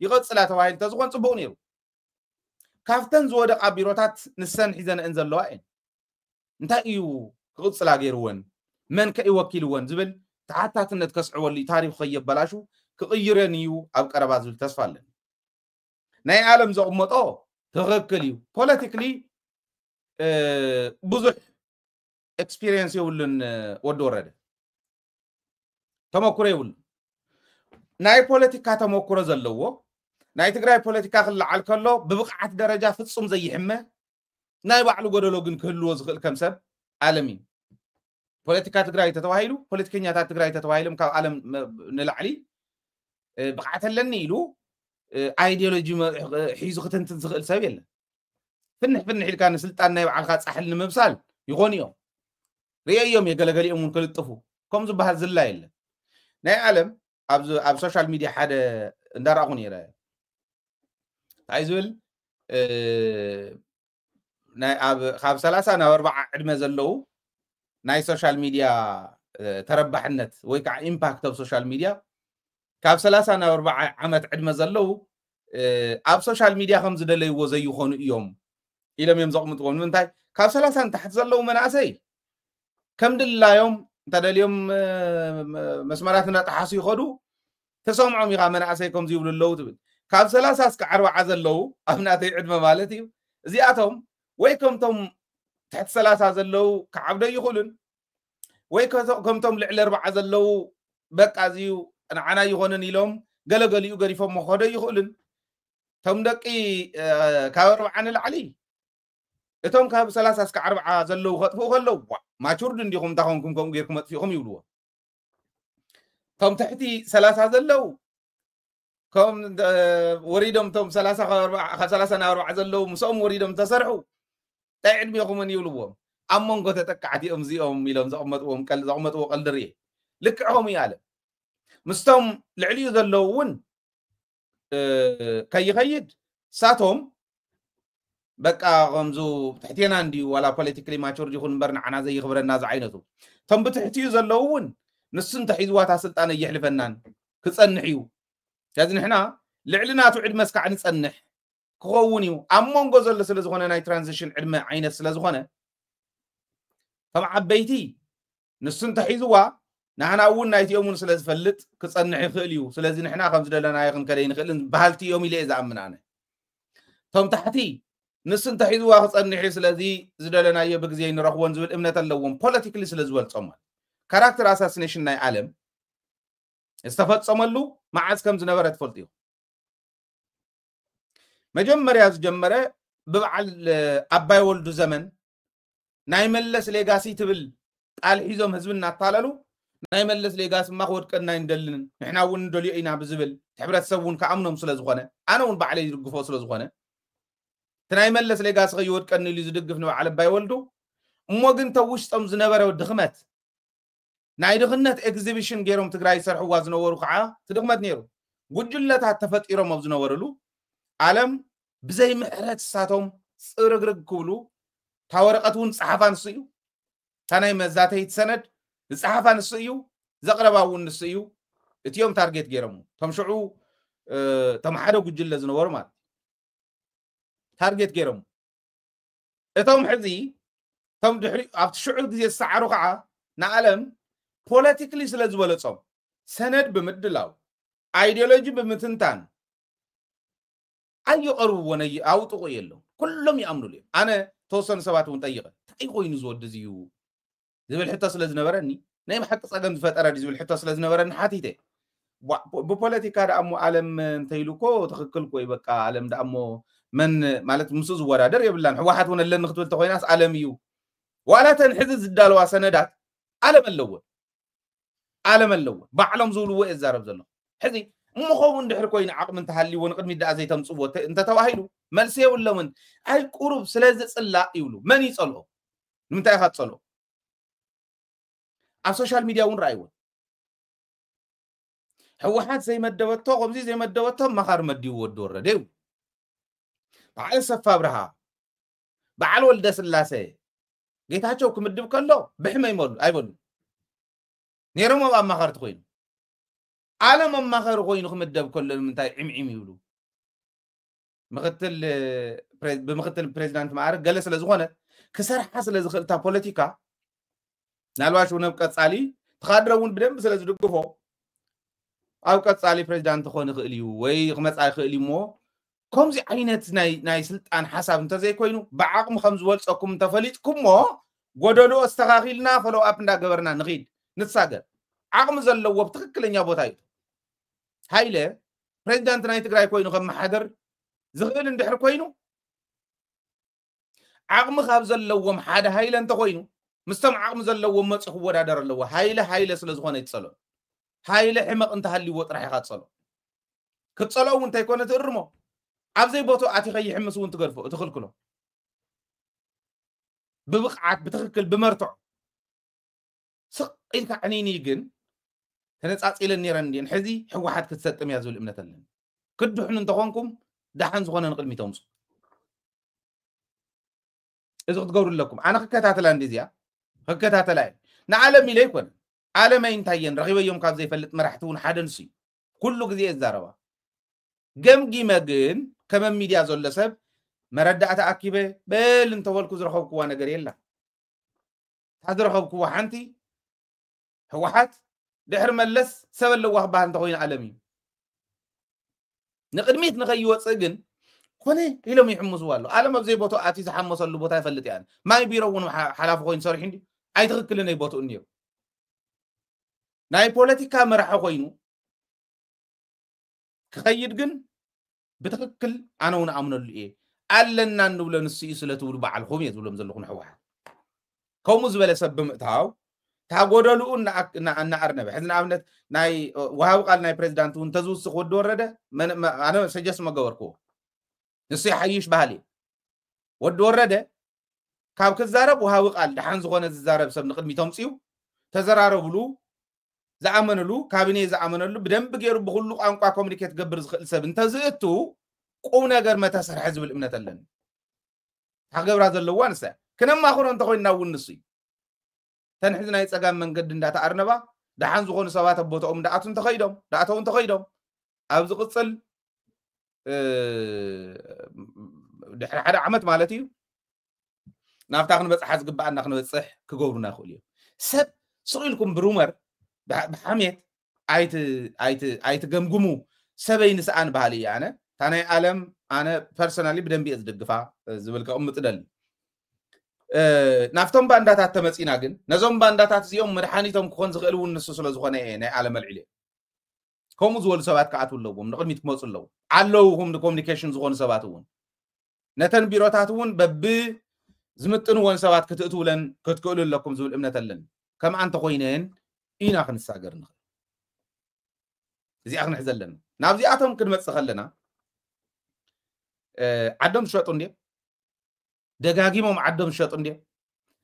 ይቐፅላ ተባሂሉ እንተዝኾን ፅቡቕ ነይሩ ካብተን ዝወደቃ ቢሮታት ንሰን ሒዘንአን ዘለዋ እየን እንታይ እዩ ክቕፅላ ገይርወን መን ከይወኪልወን ዝብል ተሓታትነት ከስዕበሉ ታሪክ ከየበላሹ ክቕይረን እዩ ኣብ ቀረባ ዝብል ተስፋ ኣለኒ ናይ ዓለም ዘቕመጦ ትኽክል እዩ ፖለቲክሊ ብዙሕ ኤክስፒሪየንስ የብሉን ወዲ ወረደ ተመኩሮ የብሉ ናይ ፖለቲካ ተመኩሮ ዘለዎ ናይ ትግራይ ፖለቲካ ክልዓል ከሎ ብብቕዓት ደረጃ ፍጹም ዘይሕመ ናይ ባዕሉ ጎደሎ ግን ክህልዎ ዝኽእል ከም ሰብ ዓለም እዩ ፖለቲካ ትግራይ ተተዋሂሉ ፖለቲከኛታት ትግራይ ተተዋሂሎም ካብ ዓለም ንላዕሊ ብቕዓት ኣለኒ ኢሉ አይዲዮሎጂ ሒዙ ክትንትን ዝኽእል ሰብ የለን ፍንሕ ኢልካ ንስልጣን ናይ ባዕልካ ጻሕል ንምብሳል ይኾን እዮም ርአዮም የገለገሊኦም እውን ክልጥፉ ከም ዝበሃል ዝላ የለን ናይ ዓለም ኣብ ሶሻል ሚድያ ሓደ እንዳረኣኹ ነይረ እንታይ ዝብል ካብ 30 ናብ 40 ዕድመ ዘለው ናይ ሶሻል ሚድያ ተረባሕነት ወይ ከዓ ኢምፓክት ኣብ ሶሻል ሚድያ ካብ 30 ናብ 40 ዓመት ዕድመ ዘለው ኣብ ሶሻል ሚድያ ከም ዝደለይዎ ዘይኾኑ እዮም ኢሎም እዮም ዘቕምጥዎም ንምንታይ ካብ 30 ንታሕቲ ዘለው መናእሰይ ከም ድላዮም እንተደልዮም መስመራት እናጠሓሱ ይኸዱ ተሰምዖም ኢኻ መናእሰይ ከምዚ ይብሉ ኣለው ትብል ካብ 30 እስከ 40 ዘለው ኣብ ናተይ ዕድመ ማለት እዩ እዚኣቶም ወይ ከምቶም تحت 30 ዘለው كعبدو ይኹሉን ወይ ከምቶም ልዕሊ 40 ዘለው በቃ እዚዩ ንዓና ይኾንን ኢሎም ገለገሊኡ ገሪፎም መኸዶ ይኹሉን ቶም ደቂ ካብ 40 ንላዕሊ እቶም ካብ 30 እስከ 40 ዘለው ከጥፉ ከለው ማቹርድ እንዲኹም ታኾንኩም ከም ጌርኩም መጥፊኹም ይብልዎ ቶም ትሕቲ 30 ዘለው ከም ወሪዶም ቶም 30 ካብ 30 ናብ 40 ዘለው ምስኦም ወሪዶም ተሰርሑ ታይ ዕድሜኹም ይብልዎም ኣብ መንጎ ተጠቃዕቲኦም እዚኦም ኢሎም ዘቕመጥዎም ዘቕመጥዎ ቀልድሪ ልክዕኹም እዩ ኣለ ምስቶም ልዕሊኡ ዘለው እውን ከይኸይድ ሳቶም በቃ ከምዙ ትሕቴና እንዲዩ ዋላ ፖለቲካሊ ማቹርድ ይኹን እምበር ንዓና ዘይኽብረና ዝዓይነቱ ቶም ብትሕቲኡ ዘለው እውን ንሱን ተሒዝዋታ ስልጣነ የሕልፈናን ክጸንሕ እዩ ስለዚ ንሕና ልዕሊ ናቱ ዕድመ እስካዕ ንጸንሕ ክኸውን እዩ ኣብ መንጎ ዘሎ ስለ ዝኾነ ናይ ትራንዚሽን ዕድመ ዓይነት ስለ ዝኾነ ከም ዓበይቲ ንሱን ተሒዝዋ ንሕና እውን ናይቲኦምን ስለ ዝፈልጥ ክጸንሕ ይኽእል እዩ ስለዚ ንሕና ከም ዝደለናዮ ክንከደይ ንኽእልን ባህልቲ እዮም ኢለ እየ ዝኣምን ኣነ ቶም ታሕቲ ንሱን ተሒዝዋ ክጸንሕ እዩ ስለዚ ዝደለናዮ ብግዜ ንረኽቦን ዝብል እምነት ኣለዎም ፖለቲካሊ ስለ ዝበልፆም ካራክተር ኣሳሲኔሽን ናይ ዓለም ዝተፈጸመሉ መዓዝ ከም ዝነበረ ትፈልጡ እዩ መጀመርያ ዝጀመረ ብበዓል ኣባይ ወልዱ ዘመን ናይ መለስ ሌጋሲ ትብል ቃል ሒዞም ህዝቢ እናተላለሉ ናይ መለስ ሌጋሲ ማ ክወድቀና ይንደልን ንሕና እውን እንደልዮ ኢና ብዝብል ሕብረተሰብ እውን ከኣምኖም ስለ ዝኾነ ኣነ እውን ባዕለይ ዝድግፎ ስለ ዝኾነ እቲ ናይ መለስ ሌጋሲ ከይወድቀኒ ኢሉ ዝድግፍ ንበዓል ኣባይ ወልዱ እሞ ግን ተውሽጦም ዝነበረ ድኽመት ናይ ድኽነት ኤግዚቢሽን ገይሮም ትግራይ ይሰርሕዋ ዝነበሩ ከዓ ትድኽመት ነይሩ ጉጅለታት ተፈጢሮም ኣብ ዝነበሩሉ ዓለም ብዘይ ምሕረት ሳቶም ጽርግርግ ክብሉ ታወረቐት እውን ጸሓፋ ንሱ እዩ ታናይ መዛተይት ሰነድ ዝጸሓፋ ንሱ እዩ ዘቕረባ እውን ንሱ እዩ እትዮም ታርጌት ገይሮም ቶም ሽዑ ቶም ሓደ ጉጅለ ዝነበሩ ማለት ታርጌት ገይሮም እቶም ሕዚ ቶም ድሕሪ ኣብቲ ሽዑ ግዜ ዝሰዓሩ ከዓ ንዓለም ፖለቲካሊ ስለ ዝበለፆም ሰነድ ብምድላው አይዲዮሎጂ ብምትንታን ኣይቐርብዎን ኣውጥቑ የለው ኩሎም ይኣምኑሉ እዮም ኣነ ተወሰኑ ሰባት እውን ጠይቐ እንታይ ኮይኑ ዝወዲ እዚዩ ዝብል ሕቶ ስለ ዝነበረኒ ናይ ሓቂ ፀገም ዝፈጠረ ዝብል ሕቶ ስለ ዝነበረኒ ሓቲተ ብፖለቲካ ደኣሞ ዓለም እንተይሉኮ ትኽክል ኮይ በቃ ዓለም ደኣሞ መን ማለት ምስ ዝወዳደር የብላን ሕወሓት እውን ኣለኒ ክትብል ተኮይናስ ዓለም እዩ ዋላተን ሕዚ ዝዳለዋ ሰነዳት ዓለም ኣለዎ ባዕሎም ዝብልዎ የዛረብ ዘሎ ሕዚ እምኸውን ድሕሪ ኮይኑ ዓቕሚ እንተሃልይዎ ንቅድሚ ዳኣ ዘይተምፅዎ እንተተባሂሉ መልሲ የብሎምን ኣይ ቁሩብ ስለ ዝፅላእ ይብሉ መን ይፀልኦ ንምንታይ ኢኻ ትፀልኦ ኣብ ሶሻል ሚድያ እውን ረኣይዎ ሕወሓት ዘይመደበቶ ከምዚ ዘይመደበቶ መኻር መዲቡ ወዲ ወረደ እዩ በዓል ሰፋ ብርሃ በዓል ወልደ ስላሴ ጌታቸው ክምድብ ከሎ ብሕመ ይመሉ ኣይበሉ ነይሮም ኣብ ኣማኻርቲ ኮይኑ ዓለም ኣማኻሪ ኮይኑ ክምደብ ከሎ ንምንታይ ዕምዒም ይብሉ ብምክትል ፕሬዚዳንት ማዕረግ ገለ ስለ ዝኾነ ክሰርሓ ስለ ዝኽእልታ ፖለቲካ ናልባሽ እውን ኣብ ቀጻሊ ተኻድረ እውን ብደንብ ስለ ዝድግፎ ኣብ ቀጻሊ ፕሬዚዳንት ክኾን ይኽእል እዩ ወይ ክመፃ ይኽእል እዩ እሞ ከምዚ ዓይነት ናይ ስልጣን ሓሳብ እንተዘይኮይኑ ብዓቕሚ ከም ዝበልፀኩም እንተፈሊጥኩም ሞ ጎደሎ ኣስተኻኺልና ፈሎ ኣፕ እንዳገበርና ንኺድ ንሳገር ዓቕሚ ዘለዎ ብትክክለኛ ቦታ እዩ ሃይለ بريزيدنت ناي تግራይ ኮይኑ ከም ማሕደር ዝኽእል እንድሕር ኮይኑ ዓቕሚ ካብ ዘለዎም ሓደ ሃይለ እንተ ኮይኑ ምስተም ዓቕሚ ዘለዎም መጽኹ ወዳደር ኣለዎ ሃይለ ስለ ዝኾነ ይጸሎ ሃይለ ሕመቕ እንተሃልይዎ ጥራሕ ኢኻ ትጸሎ ክትጸሎ እውን እንተይኮነ ትእርሞ ኣብዘይ ቦቱ ኣቲ ኸይሕምስ እውን ትገልፎ ትኽልክሎ ብብቕዓት ብትኽክል ብመርትዖ ስቕ ኢልካ ዕኒኒ ግን ተነጻጺለን ነይረን እንዲን ሕዚ ሕወሓት ክትሰጥም እያ ዝብል እምነት ኣለኒ ክድሕኑ እንተኾንኩም ዳሓን ዝኾነ ንቕድሚት ተምፁ እዚ ክትገብሩ ኣለኩም ኣነ ክከታተላ እንዲዚያ ክከታተላ ንዓለም ኢለ ይኮነ ዓለመይ እንታየን ረኺበዮም ካብ ዘይፈልጥ መራሕቲ እውን ሓደ ንሱ እዩ ኩሉ ግዜ እዛረባ ገምጊመ ግን ከመ ሚድያ ዘሎ ሰብ መረዳእታ ኣኪበ በል እንተበልኩ ዝረኸብክዋ ነገር የላ ታዝረኸብክዋ ሓንቲ ሕወሓት ድሕሪ መለስ ሰብ ኣለዋ ክበሃል እንተኮይኑ ዓለም እዩ ንቅድሚት ንኸይወፅእ ግን ኮነ ኢሎም ይሕምስዋ ኣሎ ዓለም ኣብዘይ ቦቱ ኣቲ ዝሓመሰሉ ቦታ ይፈልጥ እያ ማይ ቢሮ እውን ሓላፊ ኮይኑ ሰሪሑ እንዲ ኣይትኽክልን ናይ ቦትኡ እኒሩ ናይ ፖለቲካ መራሒ ኮይኑ ክኸይድ ግን ብትኽክል ኣነ እውን ኣምነሉ እየ ኣለና እንብሎ ንሱ እዩ ስለትብሉ በዓልኹም እየ ዝብሎም ዘለኹን ሕወሓት ከምኡ ዝበለ ሰብ ብምእታው ታጎደልኡ እናኣርነበ ሕዚ ንኣብነት ናይ ወሃቢ ቃል ናይ ፕሬዚዳንት እውን ተዝውስኽ ወዲ ወረደ ኣነ ሰጀስ መገበርክዎ ንሱ ይሓይሽ ባህሊ ወዲ ወረደ ካብ ክዛረብ ወሃቢ ቃል ድሓን ዝኾነ ዝዛረብ ሰብ ንቅድሚቶም ፅዩ ተዘራረብሉ ዝኣመነሉ ካቢኔ ዝኣመነሉ ብደንብ ገይሩ ብኩሉ ቋንቋ ኮሙኒኬት ገብር ዝኽእል ሰብ እንተዝእቱ ቁም ነገር መተሰርሐ ዝብል እምነት ኣለኒ ታገብራ ዘለዋ ንሳ ክነማኽሮ እንተኮይንና እውን ንሱ እዩ ተንሕዚ ናይ ፀጋም መንገዲ እንዳተኣርነባ ድሓን ዝኾኑ ሰባት ኣቦቶኦም ዳኣተው እንተኸይዶም ኣብ ዝቕፅል ድሕሪ ሓደ ዓመት ማለት እዩ ናብታ ክንበፅሓ ዝግባአና ክንበፅሕ ክገብሩና ይኽእሉ እዮም ሰብ ስቑኢልኩም ብሩመር ብሓሜት ኣይትገምግሙ ሰበይ ንስኣን ባህሊ እየ ኣነ እታ ናይ ዓለም ኣነ ፐርሰናሊ ብደንቢ እየ ዝድግፋ ዝብል ከቕምጥ ደሊ ናፍቶም ባንዳታት ተመፂና ግን ነዞም ባንዳታት እዚኦም መድሓኒቶም ክኾን ዝኽእል እውን ንሱ ስለ ዝኾነ እየ ናይ ዓለም ኣልዒለ ከምኡ ዝበሉ ሰባት ክኣትው ኣለዎም ንቕድሚት ክመፁ ኣለዉ ኣለውኹም ንኮሙኒኬሽን ዝኾኑ ሰባት እውን ነተን ቢሮታት እውን በቢ ዝምጥንዎን ሰባት ክትእትውለን ክትክእሉ ኣለኩም ዝብል እምነት ኣለኒ ከምኣ እንተኮይነን ኢና ክንሳገር ንኽእል እዚኣ ክንሕዝ ኣለና ናብዚኣቶም ክንመፅእ ከለና ዓዶም ዝሸጡ እንድዮም ደጋጊሞም ዓዶም ዝሸጡ እንድዮም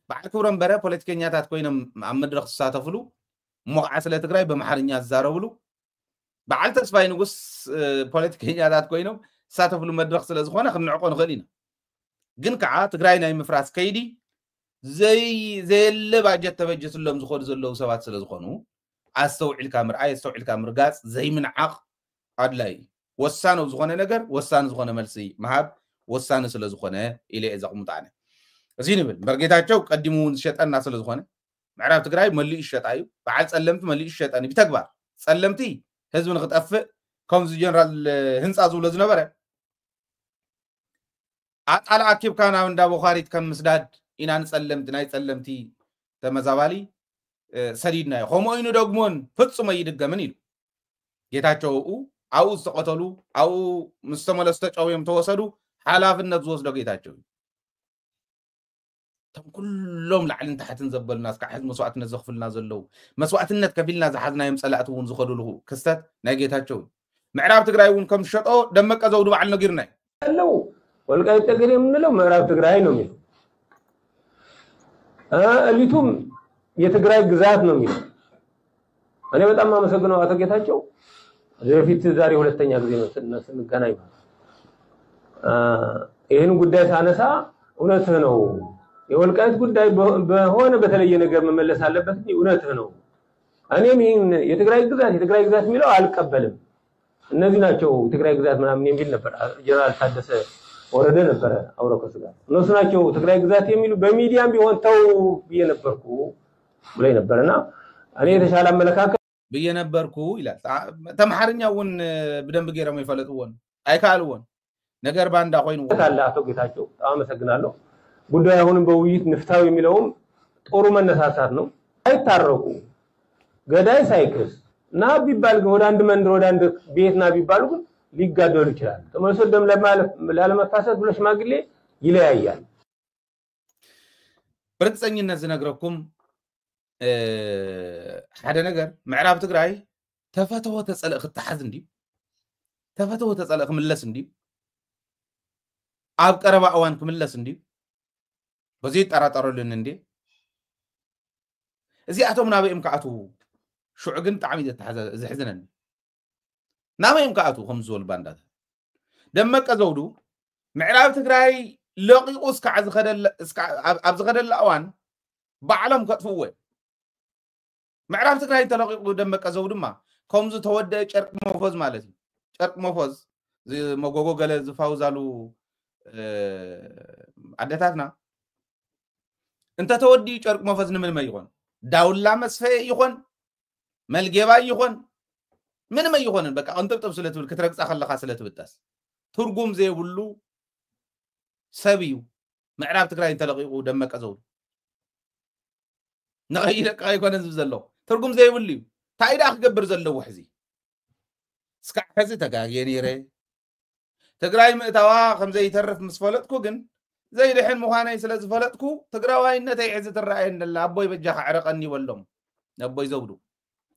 በዓል ክብሮም በረ ፖለቲከኛታት ኮይኖም ኣብ መድረክ ዝሳተፍሉ እሞ ከዓ ስለ ትግራይ ብማሕርኛ ዝዛረብሉ በዓል ተስፋይ ንጉስ ፖለቲከኛታት ኮይኖም ዝሳተፍሉ መድረክ ስለ ዝኾነ ክንዕቆ ንኽእል ኢና ግን ከዓ ትግራይ ናይ ምፍራስ ከይዲ ዘየለ ባጀት ተበጀትሎም ዝኸዱ ዘለዉ ሰባት ስለ ዝኾኑ ኣስተውዒልካ ምርኣይ ኣስተውዒልካ ምርጋፅ ዘይምንዓቕ ኣድላይ ወሳነ ዝኾነ ነገር ወሳነ ዝኾነ መልሲ መሃብ ወሳነ ስለ ዝኾነ ኢለ እየ ዘቕምጣነ እዚ ንብል በርጌታቸው ቀዲሙ ዝሸጠና ስለ ዝኾነ ምዕራብ ትግራይ መሊኡ ይሸጣ እዩ በዓል ፀለምቲ መሊኡ ይሸጠኒ ብተግባር ፀለምቲ ህዝቢ ንክጠፍእ ከምዚ ጀነራል ህንፃ ዝብሎ ዝነበረ ኣጣል ኣኪብካ ናብ እንዳ ቦኻሪት ከም ምስዳድ ኢና ንፀለምቲ ናይ ፀለምቲ ተመዛባሊ ሰዲድናዮ ከምኡ ኢኑ ደግሞን ፍጹም ኣይድገምን ኢሉ ጌታቸው ኣብኡ ዝተቐተሉ ኣብኡ ምስ ተመለሱ ተጨውዮም ተወሰዱ ሓላፍነት ዝወስዶ ጌታቸው እዩ እቶም ኩሎም ላዕልን ታሕትን ዘበሉና እስካብ ሕዚ መስዋዕትነት ዘኽፍልና ዘለዉ መስዋዕትነት ከፊልና ዝሓዝናዮም ፀላእቲ እውን ዝኸዱሉ ክስተት ናይ ጌታቸው እዩ ምዕራብ ትግራይ እውን ከም ዝሸጦ ደመቀ ዘውዱ በዓል ነጊርና እዩ አለው ወልቃይት ጠገዴ የምንለው ምዕራብ ትግራይ ነው የሚለው እሊቱም የትግራይ ግዛት ነው የሚለው እኔ በጣም አመሰግነው አቶ ጌታቸው በፊት ዛሬ ሁለተኛ ጊዜ ነው ስንገናኝ ይሄን ጉዳይ ሳነሳ እውነትህ ነው የወልቃይት ጉዳይ በሆነ በተለየ ነገር መመለስ አለበት እንጂ እውነትህ ነው እኔም ይሄን የትግራይ ግዛት የሚለው አልቀበልም እነዚህ ናቸው የትግራይ ግዛት ምናምን የሚል ነበር ጀነራል ታደሰ ወረደ ነበር አውሮኮስ ጋር እነሱ ናቸው ትግራይ ግዛት የሚሉ በሚዲያም ቢሆን ተው በየነበርኩ ብለይ ነበርና እኔ የተሻለ አመለካከት በየነበርኩ ይላል ተማሐርኛውን በደንብ ገረመ ይፈለጥውን አይካልውን ነገር ባንዳ ኮይኑ ታላ አቶ ጌታቸው አመሰግናለሁ ጉዳይ አሁንም በውይይት ንፍታው የሚለውም ጦሩ መነሳሳት ነው አይታረቁ ገዳይ ሳይክስ ና ቢባል ወደ አንድ መንደር ወደ አንድ ቤት ና ቢባሉ ግን ሊጋደሉ ይችላል ተመልሶ ደም ላለመፋሰስ ብሎ ሽማግሌ ይለያያል برتسنينا زنقركم حدا نجر معراب تقرأي تفتوه تسأل ختحزن دي تفتوه تسأل كملسن دي عاب كربا أوان كملسن دي بزيد أرى لنا دي زي أتوم نابي إمكاتو شو عقن تعميد التحزن حزنا نابي إمكاتو خمسة الباندات دمك أزودو معراب تقرأي لقي أسكع عز غدل الأوان بعلم كتفوه معرف تقرأي تلقي دمك أزود ما كمز تودع شرق مفوز مالتي شرق مفوز زي مجوجو قال زفاوزالو عدتنا أنت تودي شرق مفوز نمل ما يخون دولة مسفى يخون ملجبا يخون من ما يخون بك أنت بتبصلت بالكترك أخلى خاصلت بالتاس ترجم زي ولو سبيو معراب تقرأي تلقي دمك أزود نغيرك هاي كون زلوا ترجم زي ولي تايد أخ جبر زلوا وحزي سكع حزي تجاهيني ري تقرأي متوا خمسة يترف مسفلتكو جن زي الحين مخانة يسلز فلتكو تقرأي إن تي عزة الرأي إن الأبوي بجح عرقني واللهم أبوي زودو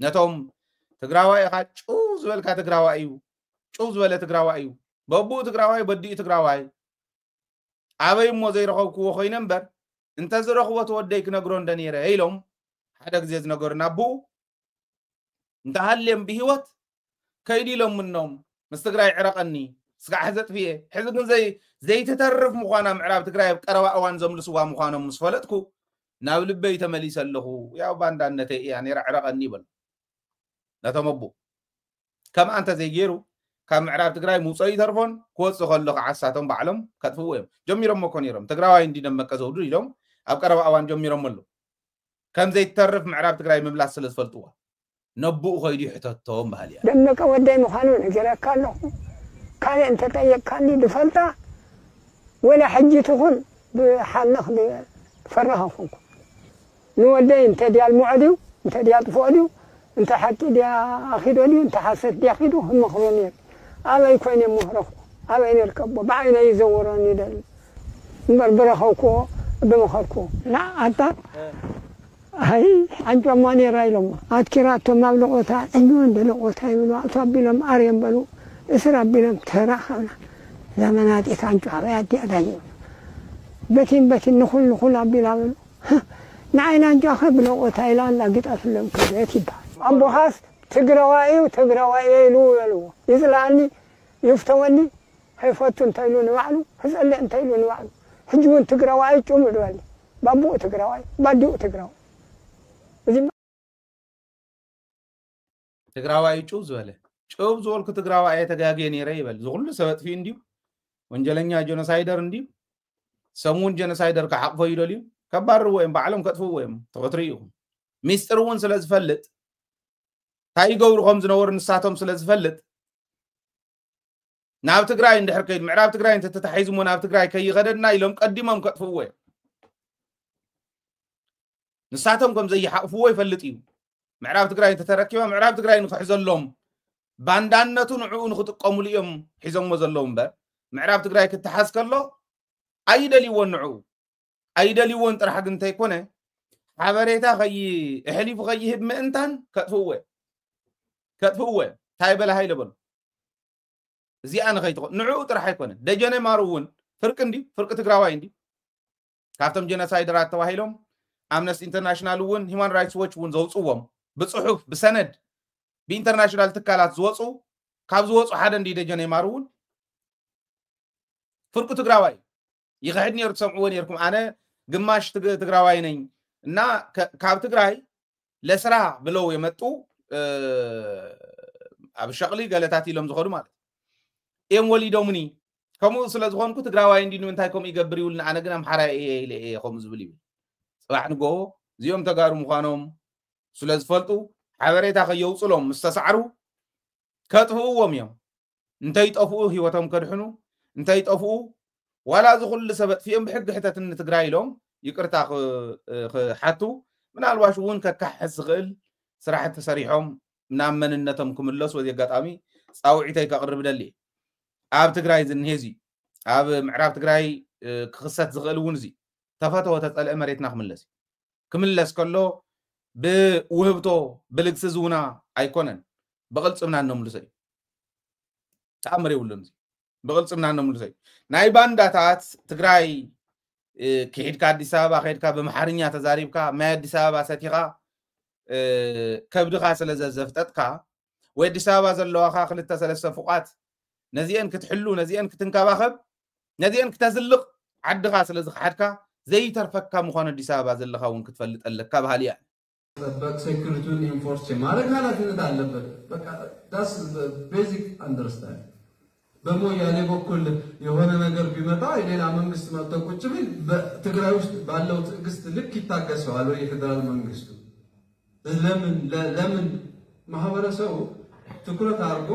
نتوم تقرأي خا شوز ولا كتقرأي شوز ولا تقرأي بابو تقرأي بدي تقرأي أبي مو زي رخوكو خوي نمبر انت زرخوا توديك نقرون دنيره هيلهم حدا جزيز نقرنا ابو انت هلم بهوت كيدي لهم منهم مستقراي عرقني سقع حزت فيه حزت زي تترف مخانا معراب تقراي بقروا اوان زملسوا مخانا مسفلتكو ناو لبي تمليس له يا باندانته يعني عرقني بل لا تمبو كما انت زي غيرو كم معراب تقراي موصي ترفون كوص خلق عساتهم بعلم كتفوهم جميرهم مكونيرهم تقراي اندي دمك زودو يلهم أبقى أوان جميرهم ملو كم زي ترف معراب تقراي مبلغ سلس فلتوا نبؤ خيدي حتتهم بهاليا دمك ودي مخانون اجرا كانو كان انت طيب كان لي دفلتا ولا حجتكم بحنخ فرهكم نودي انت ديال معدو انت ديال فؤادو انت حتى ديال اخيدو انت حسيت ديال اخيدو هم مخلونين الله يكون مهرف الله يركبوا بعين يزوروني دل بربرخوكو بمخركو لا أنت هاي أنت ماني رايلهم أذكرت ما بلغتها عندهم بلغتها يقولوا أطبي لهم أريم بلو إسراب بلهم تراخنا زمانات إثانجوا حياتي أدانيون بتين نخل بلا بلو نعين أنجوا أخذ بلغتها إلى أن لقيت أسلم كذا يتبع أبو خاص تقرواي يلو يزلعني يفتوني هيفتون تايلون وعلو هزال لي انتايلون وعلو هجون تقرواي جمل والي بابو تقرواي باديو تقرواي تقرواي جوز ولا جوز والك تقرواي تجاجيني ريبل زغل سبت في انديو وانجلنيا جنسايدر انديو سمون جنسايدر كحق فيدوليو كبار وين بعلم كتفو وين تغطريهم ميسترون سلاز فلت هاي يقولوا خمس نور نساتهم سلاز فلت ناب تقراي اندحر كيد معراب تقراي انت تتحيز مو ناب تقراي كي غددنا يلوم قديمهم كتفوه نساتهم كم زي حقفوه يفلطيو معراب تقراي انت تركيبه معراب تقراي نخحزلهم باندانتو نعو نخطقمو ليهم حزم مزلهم بر معراب تقراي كتحاز كله ايدلي ونعو ايدلي ون طرح انت يكونه حبريتا خي احليف خي هب مئنتان كتفوه تايبلا هاي لبل زي أنا خيطو نعو طرح يكون دجاني مارون فرق عندي فرق تقراوي عندي كافتم جينوسايدرات تواهيلهم امنستي انترناشونال ون هيومن رايتس واتش ون زوصوهم بصحف بسند بانترناشونال تكالات زوصو كاب زوصو حدا عندي دجاني مارون فرق تقراوي يغحدني يرتسمعون يركم انا ግማሽ ትግራዋይ ነኝ እና ካብ ትግራይ ለስራ ብለው የመጡ አብሸቅሊ ገለታት ኢሎም ዝኸዱ ማለት ኤም ወሊዶምኒ ከምኡ ስለ ዝኾንኩ ትግራዋይ እንዲኑ እንታይ ከም ይገብር ይውልና ኣነ ግን ኣምሓራ ከም ዝብል ይብል ጽባሕ ንጎ እዚኦም ተጋሩ ምዃኖም ስለ ዝፈልጡ ሓበሬታ ከየውፅሎም ምስተሰዓሩ ከጥፍኡዎም እዮም እንታይ ጠፍኡ ህይወቶም ከድሕኑ እንታይ ጠፍኡ ولا زخل سبت في ام بحق حتى ان تقراي لهم يقرتا حتو من الواشون ككحس غل صراحه تسريحهم نامننتهم كملص ودي قطامي صاوعيتي كقرب دلي ኣብ ትግራይ ዝንሄዚ ኣብ ምዕራብ ትግራይ ክኽሰት ዝኽእል እውን እዚ ተፈተወ ተጸልአ መሬትና ክምለስ ከሎ ብውህብቶ ብልግሲ ዝውና ኣይኮነን ብቕልጽምና ነምልሰይ ተኣምር የብሉን እዚ ብቕልጽምና ነምልሰይ ናይ ባንዳታት ትግራይ كيد كاديسا باخيد كا بمحرنيا تزاريبكا ما يديسا ساتيغا كبد خاسل زفتتكا ويديسا زلوا خا خلت ثلاث فوقات نزيان كتحلو نزيان كتنكباخب نزيان كتزلق عد خاسل زخحدكا زي ترفكا مخان اديسا زلخا ون كتفلط لك بحاليا but security enforce ማረግ ኃላፊነት አለበት በቃ that's the basic understand በሞያሌ በኩል የሆነ ነገር ቢመጣ የሌላ መንግስት መጥቶ ቁጭ ቢል በትግራይ ውስጥ ባለው ትዕግስት ልክ ይታገሰዋል ወይ የፌደራል መንግስቱ ለምን ማህበረሰቡ ትኩረት አድርጎ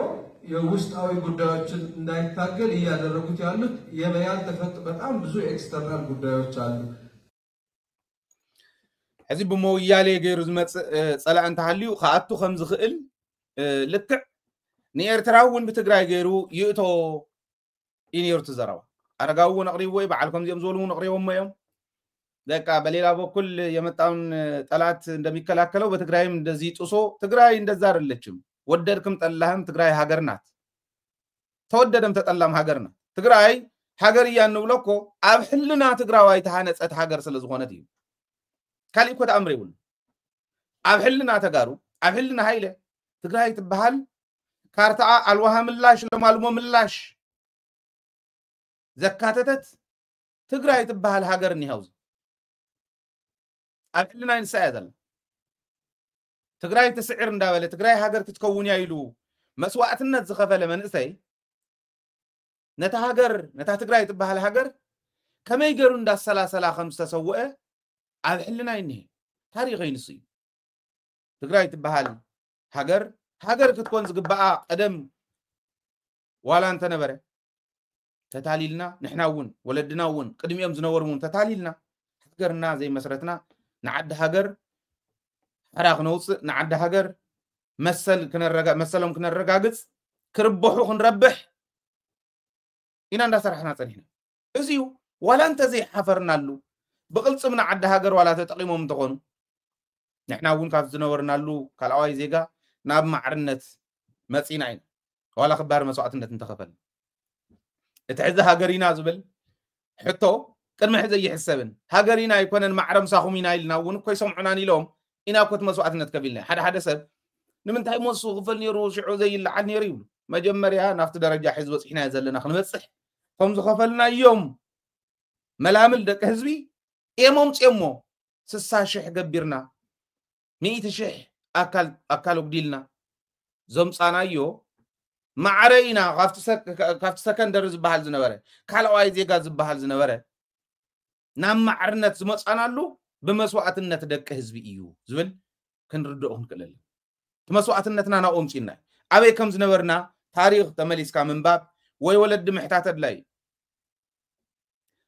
የውስጣዊ ጉዳዮችን እንዳይታገል እያደረጉት ያሉት የበያል ተፈጥ በጣም ብዙ ኤክስተርናል ጉዳዮች አሉ حزب بمويالي غير زمص صلاة انت حليو خاطو خمز خئل لكع نيرتراون بتግራይ غيرو يئتو ኢኒር ተዘራው አረጋው ነቅሪው ወይ በዓልኩም ዚም ዞሉ ነቅሪውም ማየም ደቃ በሌላ በኩል የመጣውን ጠላት እንደሚከላከለው በትግራይም እንደዚህ ጥሶ ትግራይ እንደዛ አይደለችም ወደድክም ጠላህም ትግራይ ሀገር ናት ተወደደም ተጠላም ሀገር ናት ትግራይ ሀገር ያንብለኮ አብ ህልና ትግራዋይ ተሃነጸት ሀገር ስለዝሆነት እዩ ካሊኮ ተአምር ይሁን አብ ህልና ተጋሩ አብ ህልና ኃይለ ትግራይ ትበሃል ካርታ አልዋሃ ምላሽ ለማልሞ ምላሽ ዘካተተት ትግራይ ትበሃል ሀገር ንያውዝ አብ ህልና ይንሳያዘል ትግራይ ተስዕር እንዳበለ ትግራይ ሀገር ክትከውን ያይሉ መስዋዕትነት ዝኸፈለ መንእሰይ ነታ ሀገር ነታ ትግራይ ትበሃል ሀገር ከመይ ገሩ እንዳሰላሰላ خمس ተሰውአ አብ ህልና ይንሄ ታሪኽ ይንሲ ትግራይ ትበሃል ሀገር ክትኮን ዝግባአ ቀደም ዋላ እንተ ነበረ ተታሊልና ንሕናውን ወለድናውን ቅድሚኦም ዝነበሩን ተታሊልና ሀገርና ዘይ መስረትና ንዓድ ሀገር حراق نوص نعد هاجر مسلهم كنرجاجز كربحو كنربح إن عند سرحنا صريحنا إزيو ولا أنت زي حفرنا له بقلت من عد هاجر ولا تتقيمهم تقون نحنا وين كاف زنورنا له كالعواي زيجا ناب معرنت مسينين ولا خبر مسوعتنا تنتخفل تعز هاجرينا زبل حتى كان محز يحسبن هاجرينا يكون المعرم ساخمينا لنا ونكوي سمعنا لهم إنا كنت مسوعتنا تكفلنا حدا سب نمنتهي موسو غفل نيرو شعو زي اللي عاد نيريو ما جمريها نافت درجة حزب وصحنا يزلنا خنمسح فمز غفلنا يوم ملامل دك حزبي إيموم تيمو سسا شح قبيرنا مئة شح أكالو بديلنا زمصانا يو معرينا غافت سكندر زبحال زنوره كالو عايز يقا زبحال زنوره نام معرنت زمصانا لو بمسوعتنا تدك حزبي إيو زبل كنردوهم كلل مسوعتنا نقوم شينا أبي كم زنورنا تاريخ تمليس كامن باب ويولد محتاج لاي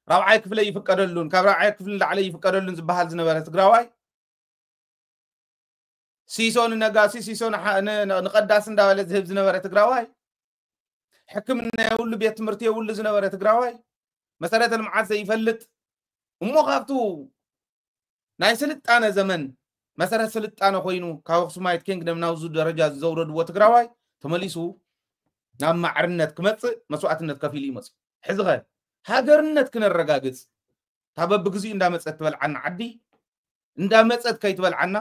راعي كفلي يفكرلون كراعي كفل علي يفكرلون زبحال زنوره تقراوي سيسون نقاسي سيسون نقداس نداول ذهب زنوره تقراوي حكمنا يقول بيت مرتي يقول زنوره تقراوي مسألة المعاد يفلت ومو خافتو ناي سلطانه زمن مسرت سلطانه خوينو كاوخسمايت كينغدم ناوزو درجه زورد وتግራዋይ ተመሊሱ ናብ ማዕርነት ክመጽ መስዋዕትነት ከፊል ይመጽ ሕዝገ ሃገርነት ክነረጋግጽ ታበብ ግዚ እንዳመጸት ተበልዓና ዓዲ እንዳመጸት ከይትበልዓና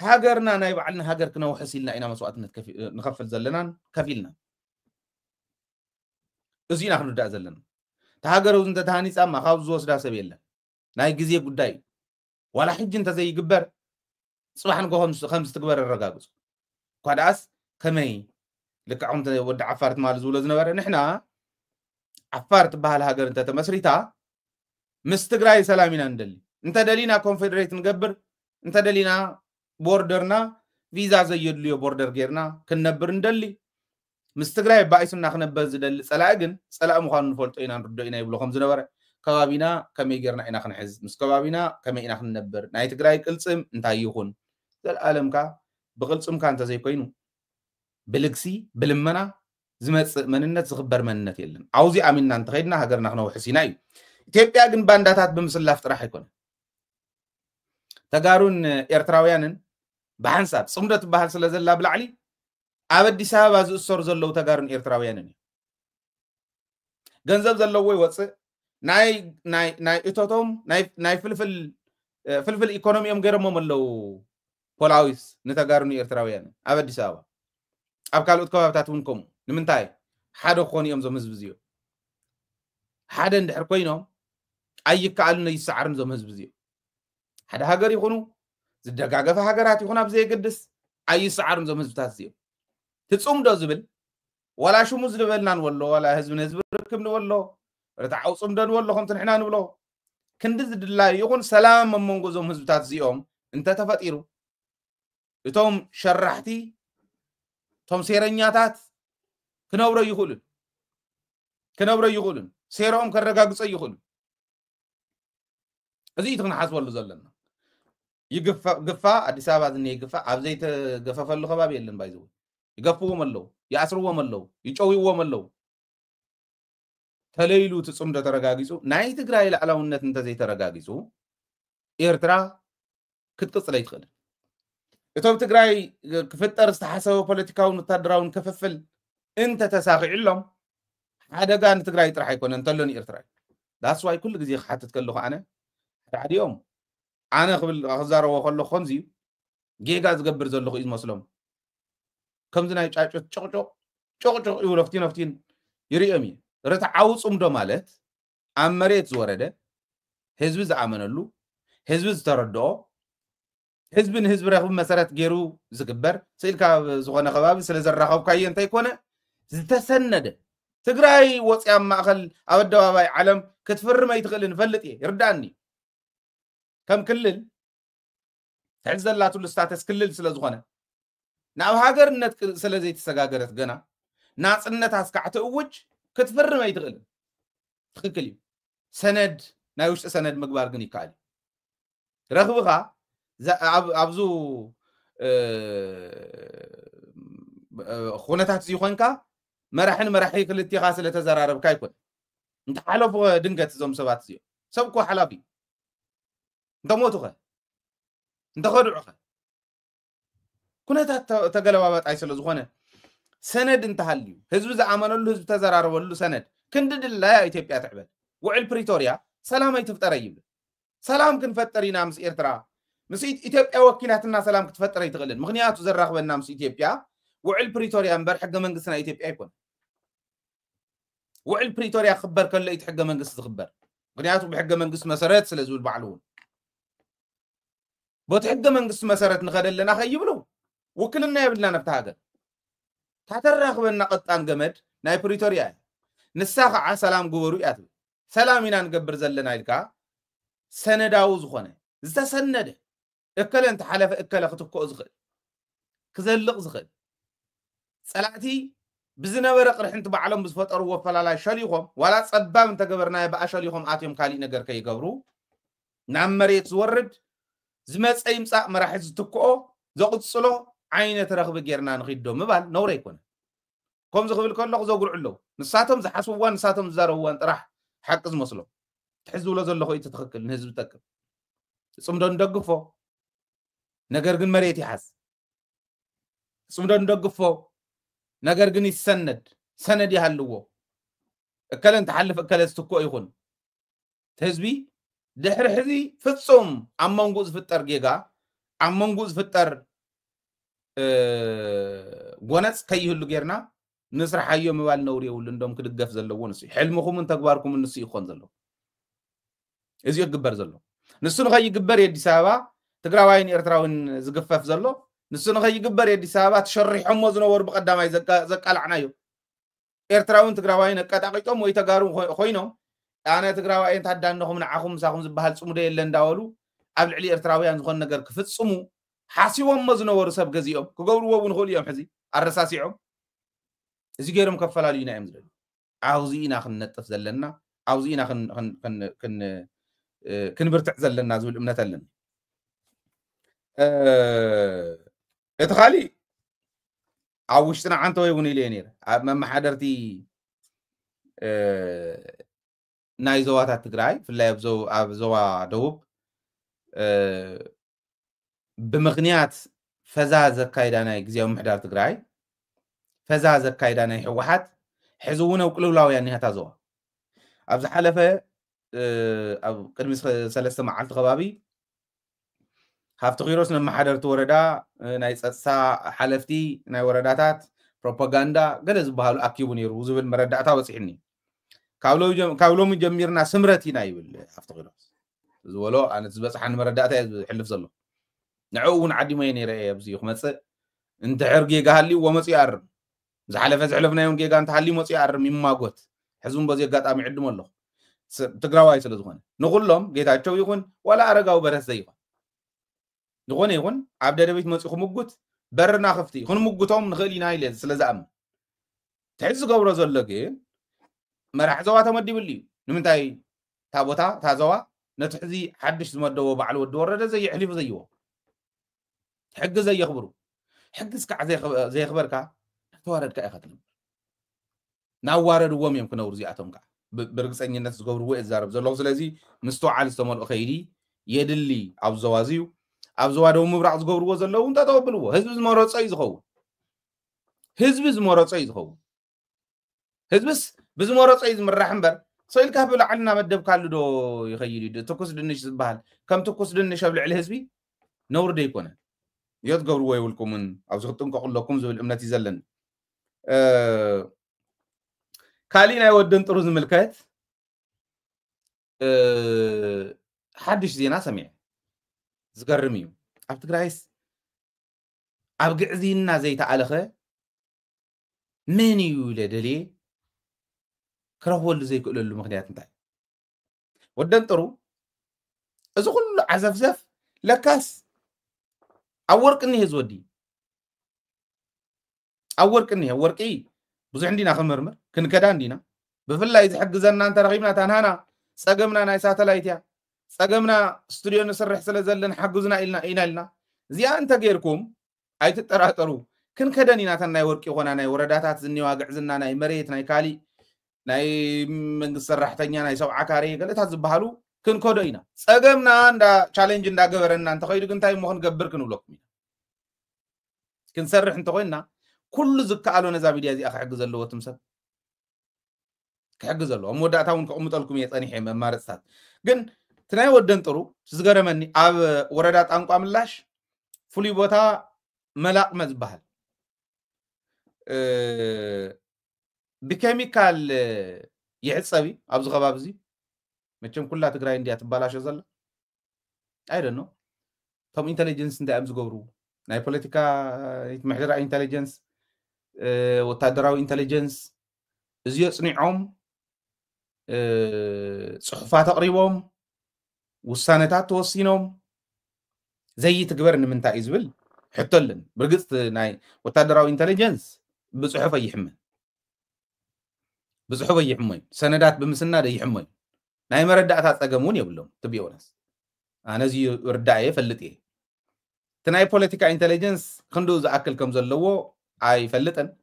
ሃገርና ናይ ባዕልና ሃገር ክነውሕሲልና ኢና መስዋዕትነት ንኸፍል ዘለናን ከፊልና እዚና ክንርዳእ ዘለና ታሃገሩ እንተ ታሃኒጻ ማኻብ ዝወስዳ ሰብ የለን ናይ ግዜ ጉዳይ ولا حج انت زي جبر صباح نقول خمس تكبر الرقاقص قاداس كمي لك عمت ود عفارت مال زول زنبر نحنا عفارت بهالهاجر انت تمسريتا مستقراي سلامينا ندلي انت دلينا كونفدريت نقبر انت دلينا بوردرنا فيزا زي يدليو بوردر غيرنا كنبر ندلي مستقراي بايسنا خنبز دل صلاغن صلا مخان نفلطينا ندينا يبلو خمس زنبر كوابينا كمي غيرنا إنا خنحز مس كوابينا كمي إنا خننبر ناي تግራይ ቅልጽም እንታይ ይኹን ዘልዓለምካ ብቅልጽም ካንተ ዘይኮይኑ ብልግሲ ብልመና ዝመጽእ መንነት ዝኽበር መንነት የለን አውዚ አሚንና እንተ ኸይድና ሃገርና ክነውሕሲና እዩ ኢትዮጵያ ግን ባንዳታት ብምስላፍ ጥራሕ አይኮነ ተጋሩን ኤርትራውያንን በሐንሳብ ጽምደት ባህል ስለዘላ ብላዕሊ ኣብ አዲስ አበባ ዝእሰሩ ዘለው ተጋሩን ኤርትራውያንን ገንዘብ ዘለዎ ይወጽእ ናይ እቶቶም ናይ ፍልፍል ኢኮኖሚዮም ገይሮሞም ኣለው ፖላዊስ ንተጋሩን ኤርትራውያንን ኣብ አዲስ አበባ ኣብ ካልኦት ከባቢታት እውን ከምኡ ንምንታይ ሓደ ክኾኑ እዮም ዞም ህዝቢ እዚኦም ሓደ እንድሕር ኮይኖም ኣይከኣሉን ይሰዓርን ዞም ህዝቢ እዚኦም ሓደ ሃገር ይኹኑ ዝደጋገፈ ሃገራት ይኹን ኣብ ዘይገድስ ኣይሰዓርን ዞም ህዝብታት እዚኦም ትጽምዶ ዝብል ወላ ሽሙ ዝልበልና ንወሎ ወላ ህዝቢ ንህዝቢ ርክብ ንወሎ ርታዓው ጽምዶ ንወሎ ከምቲ ንሕና ንብሎ ክንዲ ዝድላይ ይኹን ሰላም መንጎ ዞም ህዝብታት እዚኦም እንተ ተፈጢሩ እቶም ሸራሕቲ ቶም ሴረኛታት ክነብሮ ይኽእሉን ሴሮም ከረጋግጾ ይኽእሉን እዚ ትክንሓስበሉ ዘለና ይግፋ አዲስ አበባ ዝኔ ይግፋ ኣብ ዘይተገፈፈሉ ከባቢ የለን ባይዘው ይገፍዎም ኣለው ይኣስርዎም ኣለው ይጨውይዎም ኣለው ተለይሉ ትጽምዶ ተረጋጊጹ ናይ ትግራይ ላዕላውነት እንተ ዘይተረጋጊጹ ኤርትራ ክትቅጽል ኣይትኽእል እቶም ትግራይ ክፍጠር ዝተሓሰበ ፖለቲካውን ወታደራውን ክፍፍል እንተ ተሳኺዑሎም ሓደጋ ንትግራይ ጥራሕ ኣይኮነን እንተሎን ኤርትራ ዳስ ዋይ ኩሉ ግዜ ክሓትት ከለኹ ኣነ ታዲኦም ኣነ ክዛረቦ ከለኹ ከምዚ ጌጋ ዝገብር ዘለኹ እዩ ዝመስሎም ከምዚ ናይ ጫጩት ጭቕጭቕ ይብሉ ፍቲን ይርኦም እዩ ርትዓዊ ጽምዶ ማለት ኣብ መሬት ዝወረደ ህዝቢ ዝኣመነሉ ህዝቢ ዝተረድኦ ህዝቢ ንህዝቢ ረኽቢ መሰረት ገይሩ ዝግበር ስኢልካ ዝኾነ ከባቢ ስለ ዘራኸብካዮ እንታይ ኮነ ዝተሰነደ ትግራይ ወፅያ ማእኸል ኣብ ኣደባባይ ዓለም ክትፍርም ኣይትኽእልን ፈልጥ እየ ይርዳእኒ ከም ክልል ትሕዝ ዘላትሉ ስታተስ ክልል ስለ ዝኾነ ናብ ሃገርነት ስለ ዘይተሰጋገረት ገና ናጽነት ኣስካዕ ትእውጅ ክትፍርም ኣይትኽእልን ትክክል እዩ ሰነድ ናይ ውሽጢ ሰነድ ምግባር ግን ይከኣል ረኽብኻ ኣብዙ ኩነታት እዚ ኮይንካ መራሕን መራሒ ክልቲኻ ስለ ተዘራረብካ ይኮን እንተ ሓለፉ ድንገት እዞም ሰባት እዚኦም ሰብ እኮ ሓላፊ እንተሞቱኸ እንተኸድዑኸ ኩነታት ተገለባበጣይ ስለ ዝኾነ ሰነድ እንተሃልዩ ህዝቢ ዝኣመነሉ ህዝቢ ተዘራረበሉ ሰነድ ክንድድላያ ኢትዮጵያ ትዕበል ውዕል ፕሪቶሪያ ሰላም ኣይትፍጠር ይብል ሰላም ክንፈጠር ኢና ምስ ኤርትራ ምስ ኢትዮጵያ ወኪላትና ሰላም ክትፈጠር ኣይትኽእልን ምክንያቱ ዘራኽበና ምስ ኢትዮጵያ ውዕል ፕሪቶሪያ እምበር ሕገ መንግስትና ኢትዮጵያ ይኮን ውዕል ፕሪቶሪያ ክኽበር ከሎ እቲ ሕገ መንግስት ዝኽበር ምክንያቱ ብሕገ መንግስት መሰረት ስለ ዝብል ባዕሉ እውን በቲ ሕገ መንግስት መሰረት ንኸደለና ኸይብሉ ውክልና የብልና ነብቲ ሃገር ታተራኽበና ቀጣን ገመድ ናይ ፕሪቶሪያ ንሳ ከዓ ሰላም ግበሩ እያ ትብል ሰላም ኢና ንገብር ዘለና ኢልካ ሰነዳዊ ዝኾነ ዝተሰነደ እከለ እንተሓለፈ እከለ ክትክኦ ዝኽእል ክዘልቕ ዝኽእል ጸላእቲ ብዝነበረ ቅርሕንቲ ባዕሎም ብዝፈጠርዎ ኣፈላላይ ሸሊኾም ዋላ ጸባብ እንተገበርናዮ በኣ ሸሊኾም ኣትዮም ካሊእ ነገር ከይገብሩ ናብ መሬት ዝወርድ ዝመፀ ይምፃእ መራሒ ዝትክኦ ዘቕፅሎ ዓይነት ረኽቢ ጌርና ንኺዶ ምባል ነውረ ኣይኮነ ከምዚ ክብል ከለኹ ዘጉርዑ ኣለዉ ንሳቶም ዝሓስብዋን ንሳቶም ዝዛረብዋን ጥራሕ ሓቂ ዝመስሎም ትሕዝብሎ ዘለኹ እቲ ትኽክል ንህዝቢ ጠቅም ጽምዶ እንደግፎ ነገር ግን መሬት ይሓዝ ጽምዶ እንደግፎ ነገር ግን ይሰነድ ሰነድ ይሃልዎ እከለ እንተሓልፍ እከለ ዝትክኦ ይኹን ህዝቢ ድሕሪ ሕዚ ፍጹም ኣብ መንጉ ዝፍጠር ጌጋ ኣብ መንጉ ዝፍጠር ጎነፅ ከይህሉ ጌርና ንስራሓዮ ምባል ነውሪ የብሉ እንደም ክድገፍ ዘለዎ ንሱ ሕልምኹምን ተግባርኩምን ንሱ ይኾን ዘሎ እዚ ይግበር ዘሎ ንሱ ንኸይግበር የአዲስ አበባ ትግራዋይን ኤርትራውን ዝግፈፍ ዘሎ ንሱ ንኸይግበር የአዲስ አበባ ተሸሪሖሞ ዝነበሩ ብቀዳማይ ዘቃልዕናዮ ኤርትራውን ትግራዋይን ኣቀጣቂጦም ወይ ተጋሩ ኮይኖም ኣነ ትግራዋይን ታዳንኹም ንዓኹም ምሳኹም ዝበሃል ጽሙደ የለ እንዳበሉ ኣብ ልዕሊ ኤርትራውያን ዝኾነ ነገር ክፍጽሙ ሓሲቦሞ ዝነበሩ ሰብ ገዚኦም ክገብርዎ እውን ክእሉ እዮም ሕዚ ኣረሳሲዖም እዚ ገይሮም ከፈላልዩ ኢና እዮም ዝደልዩ ኣብዚ ኢና ክንነጥፍ ዘለና ኣብዚ ኢና ክንብርትዕ ዘለና ዝብል እምነት ኣለና እቲ ካሊእ عوشتنا عنتو يوني لينير ما حضرتي ناي زوات تግራይ ፍላይ ኣብ ዞባ ደቡብ ብምኽንያት ፈዛ ዘካይዳ ናይ ግዜያዊ ምሕዳር ትግራይ ፈዛ ዘካይዳ ናይ ሕወሓት ሕዚ እውን ቅልውላውያን ኒሃታ ዞባ ኣብ ዝሓለፈ ኣብ ቅድሚ 3 መዓልቲ ከባቢ ሃፍቲ ኺሮስ ንመሓደርቲ ወረዳ ናይ ጸጥታ ሓለፍቲ ናይ ወረዳታት ፕሮፓጋንዳ ገለ ዝበሃሉ ኣኪቡ ነይሩ ዝብል መረዳእታ ወፂሕኒ ካብሎም ጀሚርና ስምረት ኢና ይብል ሃፍቲ ኺሮስ ዝበሎ ኣነ ዝበፅሓኒ መረዳእታ ዝሕልፍ ዘሎ ንዕኡ እውን ዓዲሞ ነይረ ኣብዚ ክመፅእ እንድሕር ጌጋ ሃልዩ ወመፅኡ ይኣርም ዝሓለፈ ዝሕለፍናዮን ጌጋ እንተሃልዩ መፅኡ ይኣርም ይማጎት ሕዝቡን በዚ ኣጋጣሚ ይዕድሞ ኣለኹ ትግራዋይ ስለ ዝኾነ ንኩሎም ጌታቸው ይኹን ወላ ኣረጋዊ በረስ ዘይኹን ዝኾነ ይኹን ኣብ ደደቢት መፅኡ ክምጉት በርና ክፍቲ ክንምጉቶም ንኽእል ኢና ኢለ ስለ ዝኣምን ትሕዚ ዝገብሮ ዘሎ ግን መራሒ ዞባ ተመዲብሉ እዩ ንምንታይ እታ ቦታ እታ ዞባ ነቲ ሕዚ ሓድሽ ዝመደቦ በዓል ወዲ ወረደ ዘየሕሊፉ ዘይዎ ሕጊ ዘየኽብሩ ሕጊስ ከዓ ዘየኽበርካ ተዋረድካ ኢኻ ትነብር ናዋረድዎም እዮም ክነብሩ እዚኣቶም ከዓ ብርግፀኝነት ዝገብርዎ እዛረብ ዘለኹ ስለዚ ምስ ተዋዓል ዝተመልኦ ከይዲ የድሊ ኣብ ዞባ እዚዩ ኣብ ዞባ ደቡብ ምብራቕ ዝገብርዎ ዘለዉ እንተተቐብልዎ ህዝቢ ዝመረፆ እዩ ዝኸውን ህዝቢ ዝመረፆ እዩ ዝኸውን ህዝብስ ብዝመረፆ እዩ ዝምራሕ እምበር ሰኢልካ ብላዕልና መደብካሉ ዶ ይኸይድ እዩ ትኩስ ድንሽ ዝበሃል ከም ትኩስ ድንሽ ኣብ ልዕሊ ህዝቢ ነውሪ ዶ ይኮነ እዮ ትገብርዎ የብልኩምን ኣብዚ ክጥንቀቑለኩም ዝብል እምነት እዩ ዘለኒ ካሊእ ናይ ወደን ጥሩ ዝምልከት ሓድሽ ዜና ሰሚዐ ዝገርም እዩ ኣብ ትግራይስ ኣብ ግዕዚና ዘይተኣለኸ መን እዩ ኢለ ደልየ ክረኽበሉ ዘይክእለሉ ምክንያት እንታይ ወደን ጥሩ እዚ ኩሉ ዓዘፍዘፍ ለካስ ኣብ ወርቂ እኒሄ ዝወዲ ኣብ ወርቂ እኒሄ ወርቂ ብዙሕ እንዲና ክንምርምር ክንከዳ እንዲና ብፍላይ ዝሕግዘና እንተረኺብና ታንሃና ፀገምና ናይ ሳተላይት እያ ፀገምና ስቱድዮ ንስርሕ ስለ ዘለና ሓግዙና ኢና ኢልና እዚኣ እንተ ጌርኩም ኣይትጠራጠሩ ክንከደን ኢና ተን ናይ ወርቂ ይኾና ናይ ወረዳታት ዝኒዋ ግዕዝና ናይ መሬት ናይ ካሊእ ናይ መንግስቲ ሰራሕተኛ ናይ ሰብዓ ካሬ ገለታት ዝበሃሉ ክንከዶ ኢና ፀገምና እንዳ ቻሌንጅ እንዳገበረና እንተኸይዱ ግን እንታይ እሞ ክንገብር ክንብለኩም ኢና ክንሰርሕ እንተኮይንና ኩሉ ዝከኣሎ ነዛ ሚድያ እዚኣ ክሕግዝ ኣለዎ እትም ሰብ ክሕግዝ ኣለዎ መወዳእታ እውን ክቕምጠልኩም እየ ፀኒሐ መማረፅታት ግን እቲ ናይ ወደን ጥሩ ዝገረመኒ ኣብ ወረዳ ጣንቋ ምላሽ ፍሉይ ቦታ መላቕመ ዝበሃል ብኬሚካል ይሕፀብ ኣብዚ ከባቢ እዚ መቸም ኩላ ትግራይ እንድያ ትባላሾ ዘላ ኣይደኖ እቶም ኢንተሊጀንስ እንታይ እዮም ዝገብሩ ናይ ፖለቲካ ምሕደራ ኢንተሊጀንስ ወታደራዊ ኢንተሊጀንስ እዚኦ ፅኒዖም ፅሑፋት ኣቕሪቦም ውሳነታት ተወሲኖም ዘይትግበር ንምንታይ እዩ ዝብል ሕቶ ኣለኒ ብርግፅ ናይ ወታደራዊ ኢንተሊጀንስ ብፅሑፍ ኣይሕመን بزحوه يحمي سندات بمسنا ده يحمي ناي مردات ጸገም እውን የብሎም to be honest أنا زي رداء فلتيه تناي politica intelligence خندو زأكل كم زلوا أي فلتن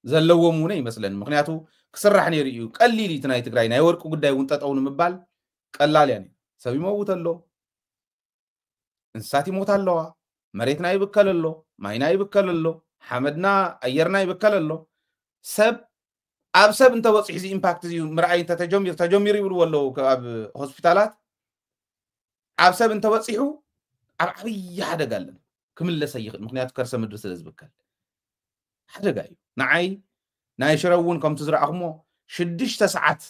زلوا موني مثلا مخنياتو كسرح نيريو قليلي تناي تقراي ناي ورق قداي وانت تقون مبال قلال يعني سبي موت الله انساتي موت الله مريتنا يبكل الله ماينا يبكل الله حمدنا أيرنا يبكل الله سب أبسب أنت وصح زي إمباكت زي مرأي أنت تجمير يقولوا والله كأب هوسبيتالات أبسب أنت وصحه عبي حدا قال لنا كمل سيء مخنيات كرسة مدرسة لزبكال حدا قايو ناي شراون كم تزرع أخمو شدش تسعات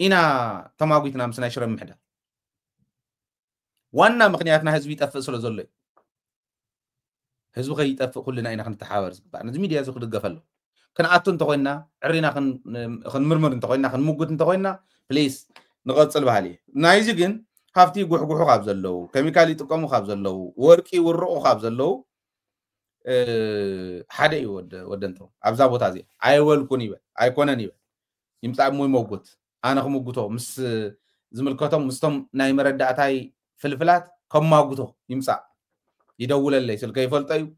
إنا تماغيتنا مسنا شرا محدا وانا مخنياتنا هزبي يتأفق سلا زولي هزبي يتأفق كلنا إنا خنتحاور بعد زمي دي هزو خد القفل كان عطو انتقوينا عرينا خن مرمر انتقوينا خن موجود انتقوينا بليس نغط صلبها ليه نايزي جن هافتي قوحو خابز اللو كيميكالي تقومو خابز اللو ورقي والرقو خابز اللو حدا يود انتو عبزا بوتازي ايوال كوني با ايكونا نيبا يمتع موي موجود انا خو موجودو مس زملكاتهم مستم ناي مردعتاي فلفلات كم موجودو يمسع يدول اللي سلك يفلطيو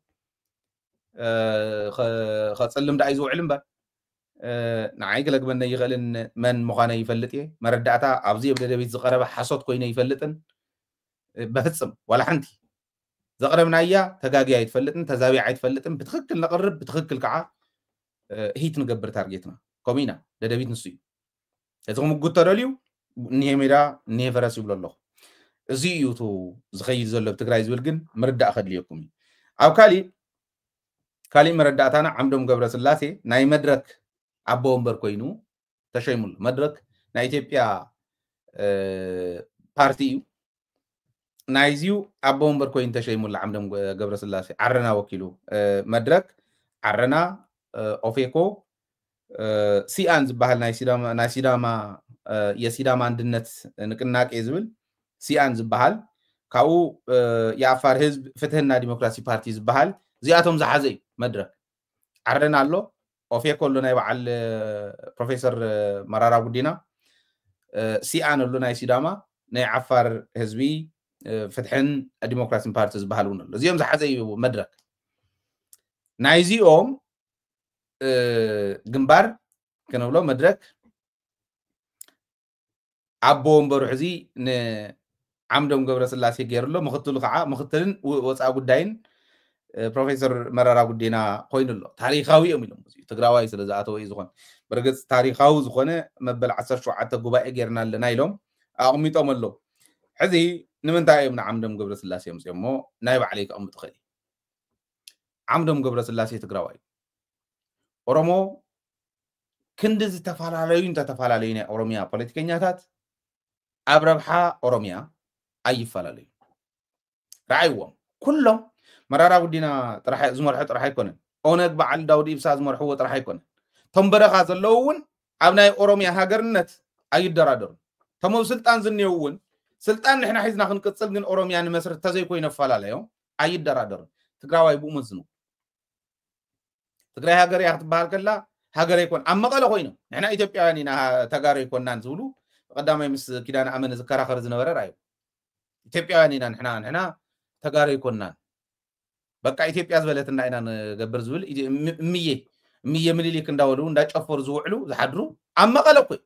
خصلم دا يزوعل امبر نعاي كلغبن يغلن من مخانه يفلط يه مرداتا ابزي بددبيت زقرب حصوت كوينه يفلطن بفصم ولا حنتي زقربنا يا تغاغي يتفلطن تزاوي يتفلطن بتخكل نقرب بتخكل كعا هيت نغبر تارجتنا كومينا ددبيت نسي ازغم غوتراليو نيميرا نيفرس يبل الله ازي يوتو زخيل زلو بتግራይ ዝብል ግን መረዳእ ከድልየኩም ኣብ ካሊ መረዳእታና ዓምዶም ገብረስላሴ ናይ መድረክ ኣቦ ወንበር ኮይኑ ተሸይሙሉ መድረክ ናይ ኢትዮጵያ ፓርቲ ናይዚዩ ኣቦ ወንበር ኮይኑ ተሸይሙሉ ዓምዶም ገብረስላሴ ዓረና ወኪሉ መድረክ ዓረና ኦፌኮ ሲአን ዝበሃል ናይ ሲዳማ የሲዳማ አንድነት ንቅናቄ ዝብል ሲአን ዝበሃል ካኡ የአፋር ህዝብ ፍትህና ዲሞክራሲ ፓርቲ ዝበሃል ዚአቶም ዝሓዘ መድረክ ዓረና ኣሎ ኦፌኮ ኣሎ ናይ በዓል ፕሮፌሰር መራራ ጉዲና ሲአን ኣሎ ናይ ሲዳማ ናይ ዓፋር ህዝቢ ፍትህን ዲሞክራሲ ፓርቲ ዝበሃል እውን ኣሎ እዚኦም ዝሓዘ መድረክ ናይዚኦም ግንባር ከነብሎ መድረክ ኣቦ ወንበሩ ሕዚ ንዓምዶም ገብረስላሴ ገይርሎ ምክትሉ ከዓ ምክትልን ወፃኢ ጉዳይን ፕሮፌሰር መራራ ጉዲና ኮይኑሎ ታሪኻዊ እዮም ኢሎም ትግራዋይ ስለ ዝኣተወ ዝኮነ በርግጽ ታሪኻዊ ዝኮነ መበል 17 ጉባኤ ገይርና ኣለና ኢሎም ኣቕሚጦም ኣሎ ሕዚ ንምንታይ እዮም ንዓምዶም ገብረስላሴ ምፅሞ ናይ ባዕለይ ከቕምጥ ኽእል ዓምዶም ገብረስላሴ ትግራዋይ ኦሮሞ ክንዲ ዝተፈላለዩ እንተተፈላለዩ ናይ ኦሮሚያ ፖለቲከኛታት ኣብ ረብሓ ኦሮሚያ ኣይፈላለዩ ራዕይዎም ኩሎም መራራ ጉዲና ጥራሕ ዝመርሑ ጥራሕ ኣይኮነን ኦነግ በዓል ዳውድ ኢብሳ ዝመርሕዎ ጥራሕ ኣይኮነን ቶም በረኻ ዘለዉ እውን ኣብ ናይ ኦሮሚያ ሃገርነት ኣይደራደሩን ቶም ኣብ ስልጣን ዝኔው እውን ስልጣን ንሕና ሒዝና ክንቅፅል ግን ኦሮሚያ ንመስረት ተዘይኮይነ ፈላለዮም ኣይደራደሩን ትግራዋይ ብኡ መዝኑ ትግራይ ሃገር እያ ክትበሃል ከላ ሃገር ኣይኮን ኣብ መቐለ ኮይኖም ንሕና ኢትዮጵያውያን ኢና ተጋሩ ይኮናን ዝብሉ ቀዳማይ ምስ ኪዳን ኣመነ ዝከራኸር ዝነበረ ራእዩ ኢትዮጵያውያን ኢና ንሕና ተጋሩ ይኮናን በቃ ኢትዮጵያ ዝበለትና ኢና ንገብር ዝብል እምዬ ምኒልክ እንዳወሉ እንዳጨፈሩ ዝውዕሉ ዝሓድሩ ኣብ መቐለ ኮይ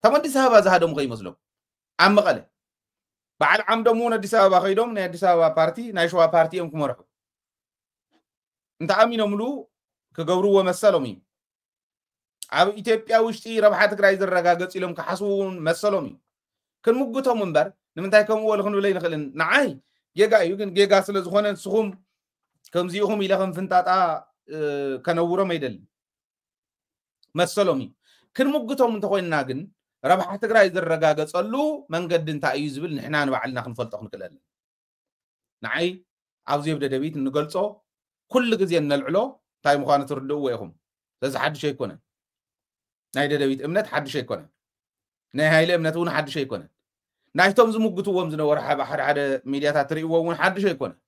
ከም ኣዲስ ኣበባ ዝሃደሙ ከይመስሎም ኣብ መቐለ በዓል ዓምዶም እውን ኣዲስ ኣበባ ከይዶም ናይ ኣዲስ ኣበባ ፓርቲ ናይ ሸዋ ፓርቲ እዮም ክመርሑ እንተኣሚኖምሉ ክገብርዎ መሰሎም እዩ ኣብ ኢትዮጵያ ውሽጢ ረብሓ ትግራይ ዝረጋገጽ ኢሎም ክሓስቡን መሰሎም እዩ ክንምግቶም እምበር ንምንታይ ከምኡ ልክንብለ ይንኽእልን ንዓይ ጌጋ እዩ ግን ጌጋ ስለ ዝኾነ ንስኹም ከምዚኢኹም ኢለ ከም ፍንጣጣ ከነውሮም ኣይደልን መሰሎም እዩ ክንምግቶም እንተኮይንና ግን ረብሓ ትግራይ ዝረጋገጸሉ መንገዲ እንታይ እዩ ዝብል ንሕና ንባዕልና ክንፈልጦ ክንክእል ኣለና ንዓይ ኣብዚ ብደደቢት ንገልጾ ኩሉ ግዜ ነልዕሎ እንታይ ምዃኑ ትርድእዎ ኢኹም ስለዚ ሓድሽ ኣይኮነን ናይ ደደቢት እምነት ሓድሽ ኣይኮነን ናይ ሃይለ እምነት እውን ሓድሽ ኣይኮነን ናይቶም ዝምግትዎም ዝነበሩ ሓደ ሚድያታት ትርእይዎ እውን ሓድሽ ኣይኮነን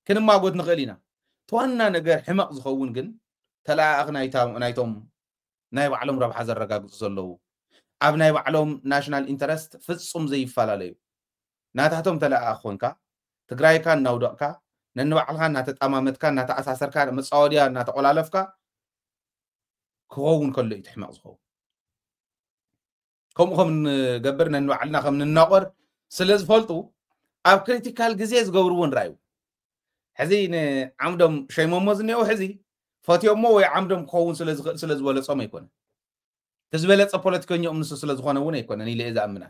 ክንማጎት ንኽእል ኢና ተዋና ነገር ሕማቕ ዝኸውን ግን ተለኣኽ ናይቶም ናይ ባዕሎም ረብሓ ዘረጋግፁ ዘለዉ ኣብ ናይ ባዕሎም ናሽናል ኢንተረስት ፍጹም ዘይፈላለዩ ናታቶም ተለኣኽ ኮንካ ትግራይካ እናውደቕካ ነንባዕልካ እናተጣማመትካ እናተኣሳሰርካ መፃወድያ እናተቆላለፍካ ክኸውን ከሎ እዩ ሕማቕ ዝኸውን ከምኡ ከም ንገብር ነንባዕልና ከም ንናቆር ስለ ዝፈልጡ ኣብ ክሪቲካል ግዜ ዝገብርዎን ራእዩ ሕዚ ንዓምዶም ሸይሞሞ ዝኔኦ ሕዚ ፈትዮሞ ወይ ዓምዶም ክኸውን ስለዝኽእል ስለ ዝበለፆም ኣይኮነን ተዝበለፀ ፖለቲከኛኦም ንሱ ስለ ዝኾነ እውን ኣይኮነን ኢለ እየ ዝኣምና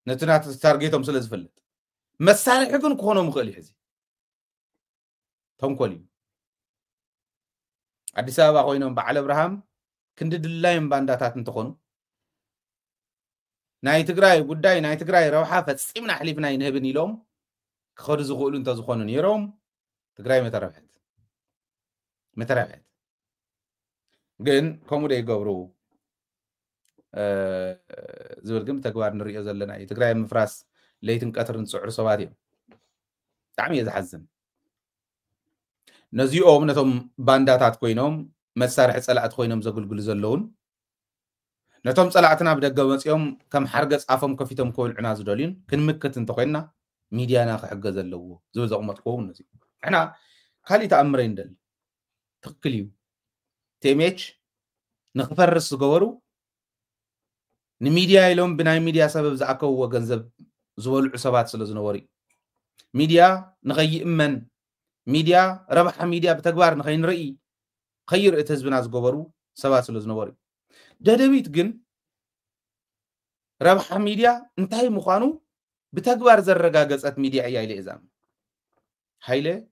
ነቲ ናቲ ታርጌቶም ስለ ዝፍለጥ መሳርሒ ግን ክኾኖም ይኽእል እዩ ሕዚ ተንኮል እዩ ኣዲስ ኣበባ ኮይኖም በዓል ኣብርሃም ክንዲ ድላይም ባንዳታት እንትኾኑ ናይ ትግራይ ጉዳይ ናይ ትግራይ ረብሓ ፈፂምና ሕሊፍና ይንህብን ኢሎም ክኸዱ ዝኽእሉ እንተዝኾኑ ነይሮም ትግራይ መተረፍሐት ግን ከምኡ ደ ይገብሩ ዝብል ግን ተግባር ንሪኦ ዘለና እዩ ትግራይ ምፍራስ ለይትን ቀትርን ዝፅዕሩ ሰባት እዮም ብጣዕሚ እየ ዝሓዝን ነዚኦም ነቶም ባንዳታት ኮይኖም መሳርሒ ፀላእቲ ኮይኖም ዘገልግሉ ዘለውን ነቶም ፀላእትና ብደገ መፅኦም ከም ሓርገ ፃፎም ከፊቶም ክበልዑና ዝደልዩን ክንምክት እንተኮይንና ሚድያና ክሕገዝ ኣለዎ ዝብል ዘቕመጥክዎ ነዚ ንሕና كالي تأمرين دل تقليو تيميتش نخفرس زغورو نميديا يلوم بناي ميديا سبب زعكو وغنزب زولو عصابات سلو زنوري ميديا نغي امن ميديا ربح ميديا بتكبار نخين رئي خير اتهزبنا زغورو سبات سلو زنوري ددبيت جن ربح ميديا انتهي مخانو بتكبار زرقاقصت ميديا عياي لإزام هايله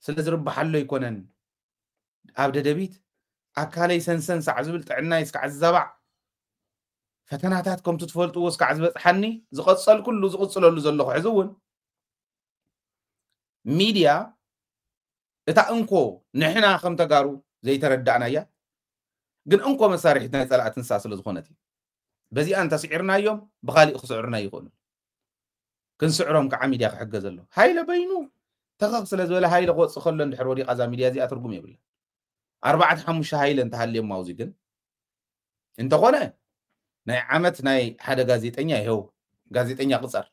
سلز ربحالو يكونن عبد دبيت أكالي سنسن سعزبل تعنا يسكع الزبع فتناتاتكم تتفولتوا وسكع زبط حني زقصل كله زقصل له زلخ عزون ميديا اتا انكو نحنا خم تقارو زي تردعنا يا قن انكو مسارحتنا يطلع تنساس لزخونتي بزي انت سعرنا يوم بخالي خسعرنا يكون كن سعرهم كعميديا حق زلو هاي لبينو تخص لزولا هاي لغوص خلو اندحر وريق ازا ميديا زي اترقم يبلا 4-5 هايل انت هاللي موزي جن انت قونا ناي عمت ناي حدا غازيتنيا يهو غازيتنيا قصر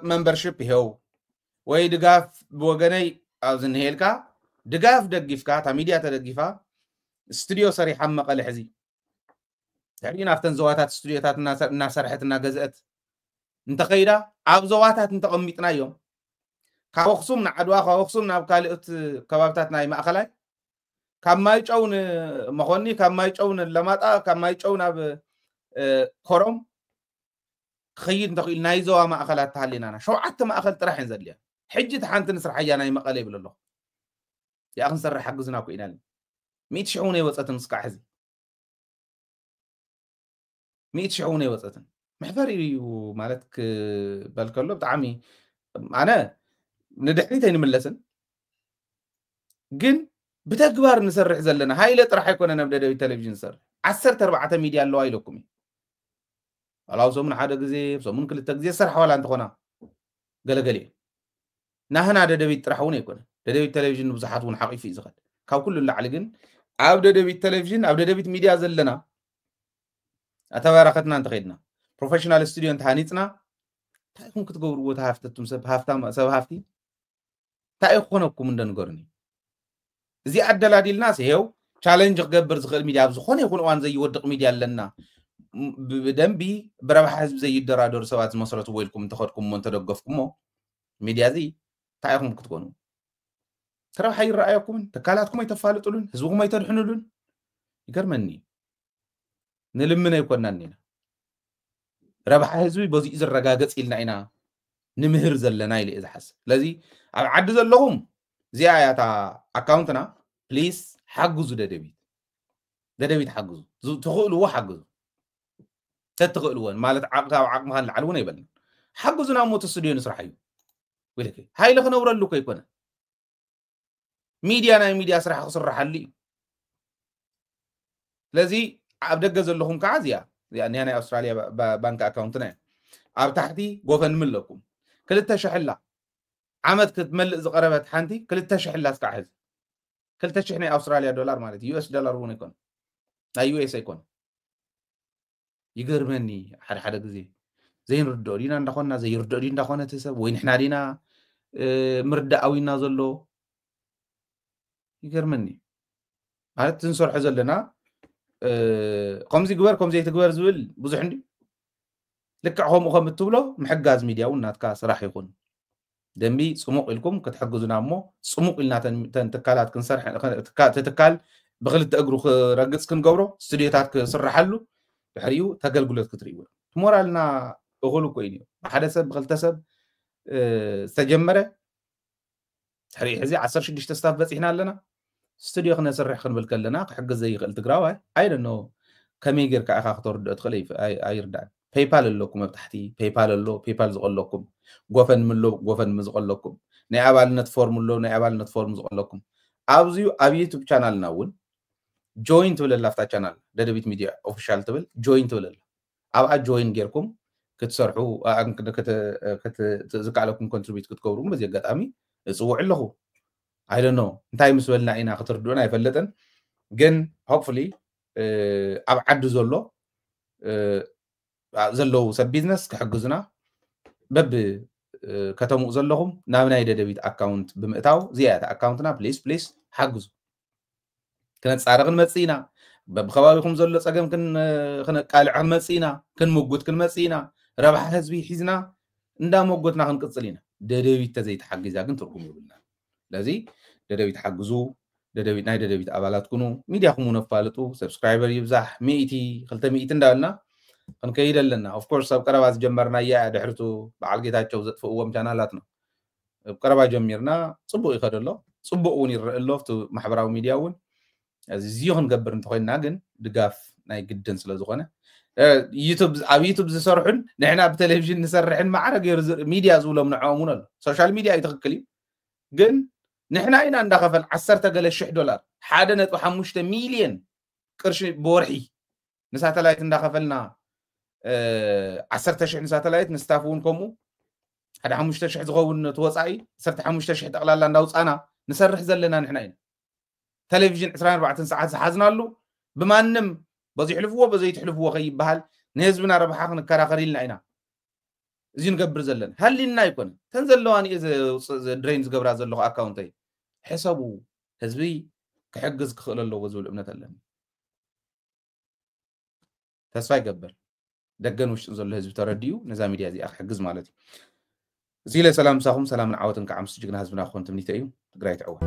ممبرشيب يهو وي دغاف بوغني ازن هيلكا دغاف دغيفكا تا ميديا تدغيفا استوديو صريح مقال حزي تعرفين افتن زواتات استوديوتات الناس سرحتنا غزات انت قيدا اب زواتات انت قميطنا يوم كاوخصم نعدوا كاوخصم ناب كالئت كبابتات ناي ماخلاي كماي ጨውን مخوني كماي ጨውን لماطا كماي ጨውን اب كروم خيد نتقيل ناي زوا ماخلات تحلينا شوعت ماخل طرح ينزليا حجت حانت نسرح يا ناي مقالي بلله يا اخي نسرح حقزنا كوينال 100 شعون يوصت نسقع حزي 100 شعون يوصت محفري مالتك بالكلو بطعمي انا ندحنيتي نملسن جن بتكبر نسرح زلنا هاي لا طرح يكون نبدا تلفزيون سر 14 ميديا الله ايلكم الله سومن حدا غزي سومن كل تغزي سرح ولا انت خونا غلغلي نحنا ددبيت طرحون يكون ددبيت تلفزيون بزحات ون حقي في زخد كاو كل اللي جن عبد ددبيت تلفزيون عبد ددبيت ميديا زلنا اتباركتنا انت خيدنا بروفيشنال استوديو انت هانيتنا تاكم كتغورو تهافتتم سب هافتا سب هافتي تاي خونكم ندنغرني زي عدلادي الناس هيو تشالنج غبر زخل ميديا بزخونه يكون وان زي يودق ميديا لنا بدنبي بربح حزب زي الدرادور سوات مسرت ويلكم تاخذكم من تدقفكم ميديا زي تايكم كتكونوا ترى حي رايكم تكالاتكم يتفالطلون حزبكم يتدحنلون يገርመني نلمنا يكوننا ربح حزبي بزي زرغاغص إلنا إنا نمهر زلنا إلي إذا حس لذي عد زلهم زي آياتا أكاونتنا بليز حقزو ددبيت حقزو تخلوا حقزو تتخلوا مالت عق مهن العلونه يبلن حقزو نامو تستوديو نسرحيو ولكن هاي لخنا ورلو كيكون ميديا سرح خسرح لي لذي عبد زلهم كعزيا يعني أنا أستراليا بنك أكاونتنا أب تحتي غوفن من لكم كلتا شحلا عمد كتملئ زقربت حنتي كلتا شحلا اسكعز كلتا شحني أستراليا دولار مالتي US دولار هون يكون لا US يكون يقرمني حدا غزي زي نردو دينا ندخلنا زي يردو دينا ندخلنا تسب وين احنا دينا مرداوينا زلو يقرمني مالت تنصرح زلنا قمزي جبر قمزي تجبر زول بزح عندي لك عهم وخم تبلو محجاز ميديا وناتكا صراحة يكون دمبي صموق لكم كتحجزنا مو صموق لنا تنتكالات كنصرح تتكال بغلت أجرو رجس كنجبره استديوهات كسرح له بحريو تقل قلت كتريو مورالنا أقوله كوينيو حدث بغلت سب استجمره حري حزي 10 ديش تستاف بس إحنا لنا استوديو خنا نسرح خن بالكلنا حق زي قلت قراوه اي دونو كميغر كاخا خطر دخلي اي يردان بايبال لكم تحتي بايبال زقلكم غوفن ملو غوفن مزقلكم ني ابالنت فورم لو ني ابالنت فورم زقلكم ابزيو اب يوتيوب channel ناون جوين تبل لافتا channel ددبيت ميديا اوفيشال تبل جوين تبل اب جوين غيركم كتسرحوا كت زقالكم كونتريبيوت كتكبروا بزي غطامي صوع له I don't know انتاي مسولنا اينا خطردونا يفلطن جن hopefully اب عد زلو سب بيزنس كحجزنا بب ከተሙ ዘለኹም ናብ ናይ ደደቢት አካውንት ብምእታው ዝያታ አካውንትና ፕሊስ ሓግዙ ክነፃረቕ መጽኢና በብኸባቢኩም ዘሎ ፀገም ክነቃልዕ መጽኢና ክንምጉት ክንመጽኢና ረብሓ ህዝቢ ሒዝና እንዳሞጎትና ክንቅጽል ኢና ደደቢት ተዘይተሓግዛ ግን ትርጉም ይብልና ለዚ ደደቢት ሓግዙ ደደቢት ናይ ደደቢት አባላት ኩኑ ሚዲያኩም ነፋልጡ ሰብስክራይበር ይብዛሕ 100 200 እንዳልና ክንከይድ ኣለና ኦፍ ኮርስ ኣብ ቀረባ ዝጀመርና ያ ድሕርቱ በዓል ጌታቸው ዘጥፍእዎም ቻናላትና ኣብ ቀረባ ጀሚርና ጽቡቕ ይኸደሎ ጽቡቕ እውን ይረአሎ ኣብቲ ማሕበራዊ ሚድያ እውን እዚዮ ክንገብር እንተኮይና ግን ድጋፍ ናይ ግድን ስለ ዝኾነ ዩቱብ ዝሰርሑን ንሕና ብቴሌቪዥን ንሰርሕን ማዕረ ገይሩ ሚድያ ዝብሎም ንዕኦም እውን ኣሎ ሶሻል ሚድያ ይትኽክል እዩ ግን ንሕና ኢና እንዳኸፈል 10,000 ዶላር 1.5 ሚሊዮን ቅርሺ በወርሒ ንሳተላይት እንዳኸፈልና 10,000 ንሳተላይት ንስታፍ እውን ከምኡ 5,000 ዝኸውን ተወፃኢ 15,000 ጠቕላላ እንዳውፃና ንሰርሕ ዘለና ንሕና ኢና ቴሌቪዥን 24 ሰዓት ዝሓዝናሉ ብማንም በዚሕልፍዎ በዘይትሕልፍዎ ከይበሃል ንህዝብና ረብሓ ክንከራኸር ኢልና ኢና እዚ ንገብር ዘለና ሃሊና ይኮነ ተንዘለዋን ድሬን ዝገብራ ዘለኹ አካውንተይ ሕሰቡ ህዝቢ ክሕግዝ ክኽእል ኣለዎ ዝብል እምነት ኣለኒ ተስፋ ይገብር ደገን ውሽጢ ዘሎ ህዝቢ ተረዲዩ ነዛ ሚድያ እዚኣ ክሕግዝ ማለት እዩ እዚ ለሰላም ሳኹም ሰላምን ዓወትን ከዓምስ ጅግና ህዝብና ክኾን ትምኒተ እዩ ትግራይ ትዕወት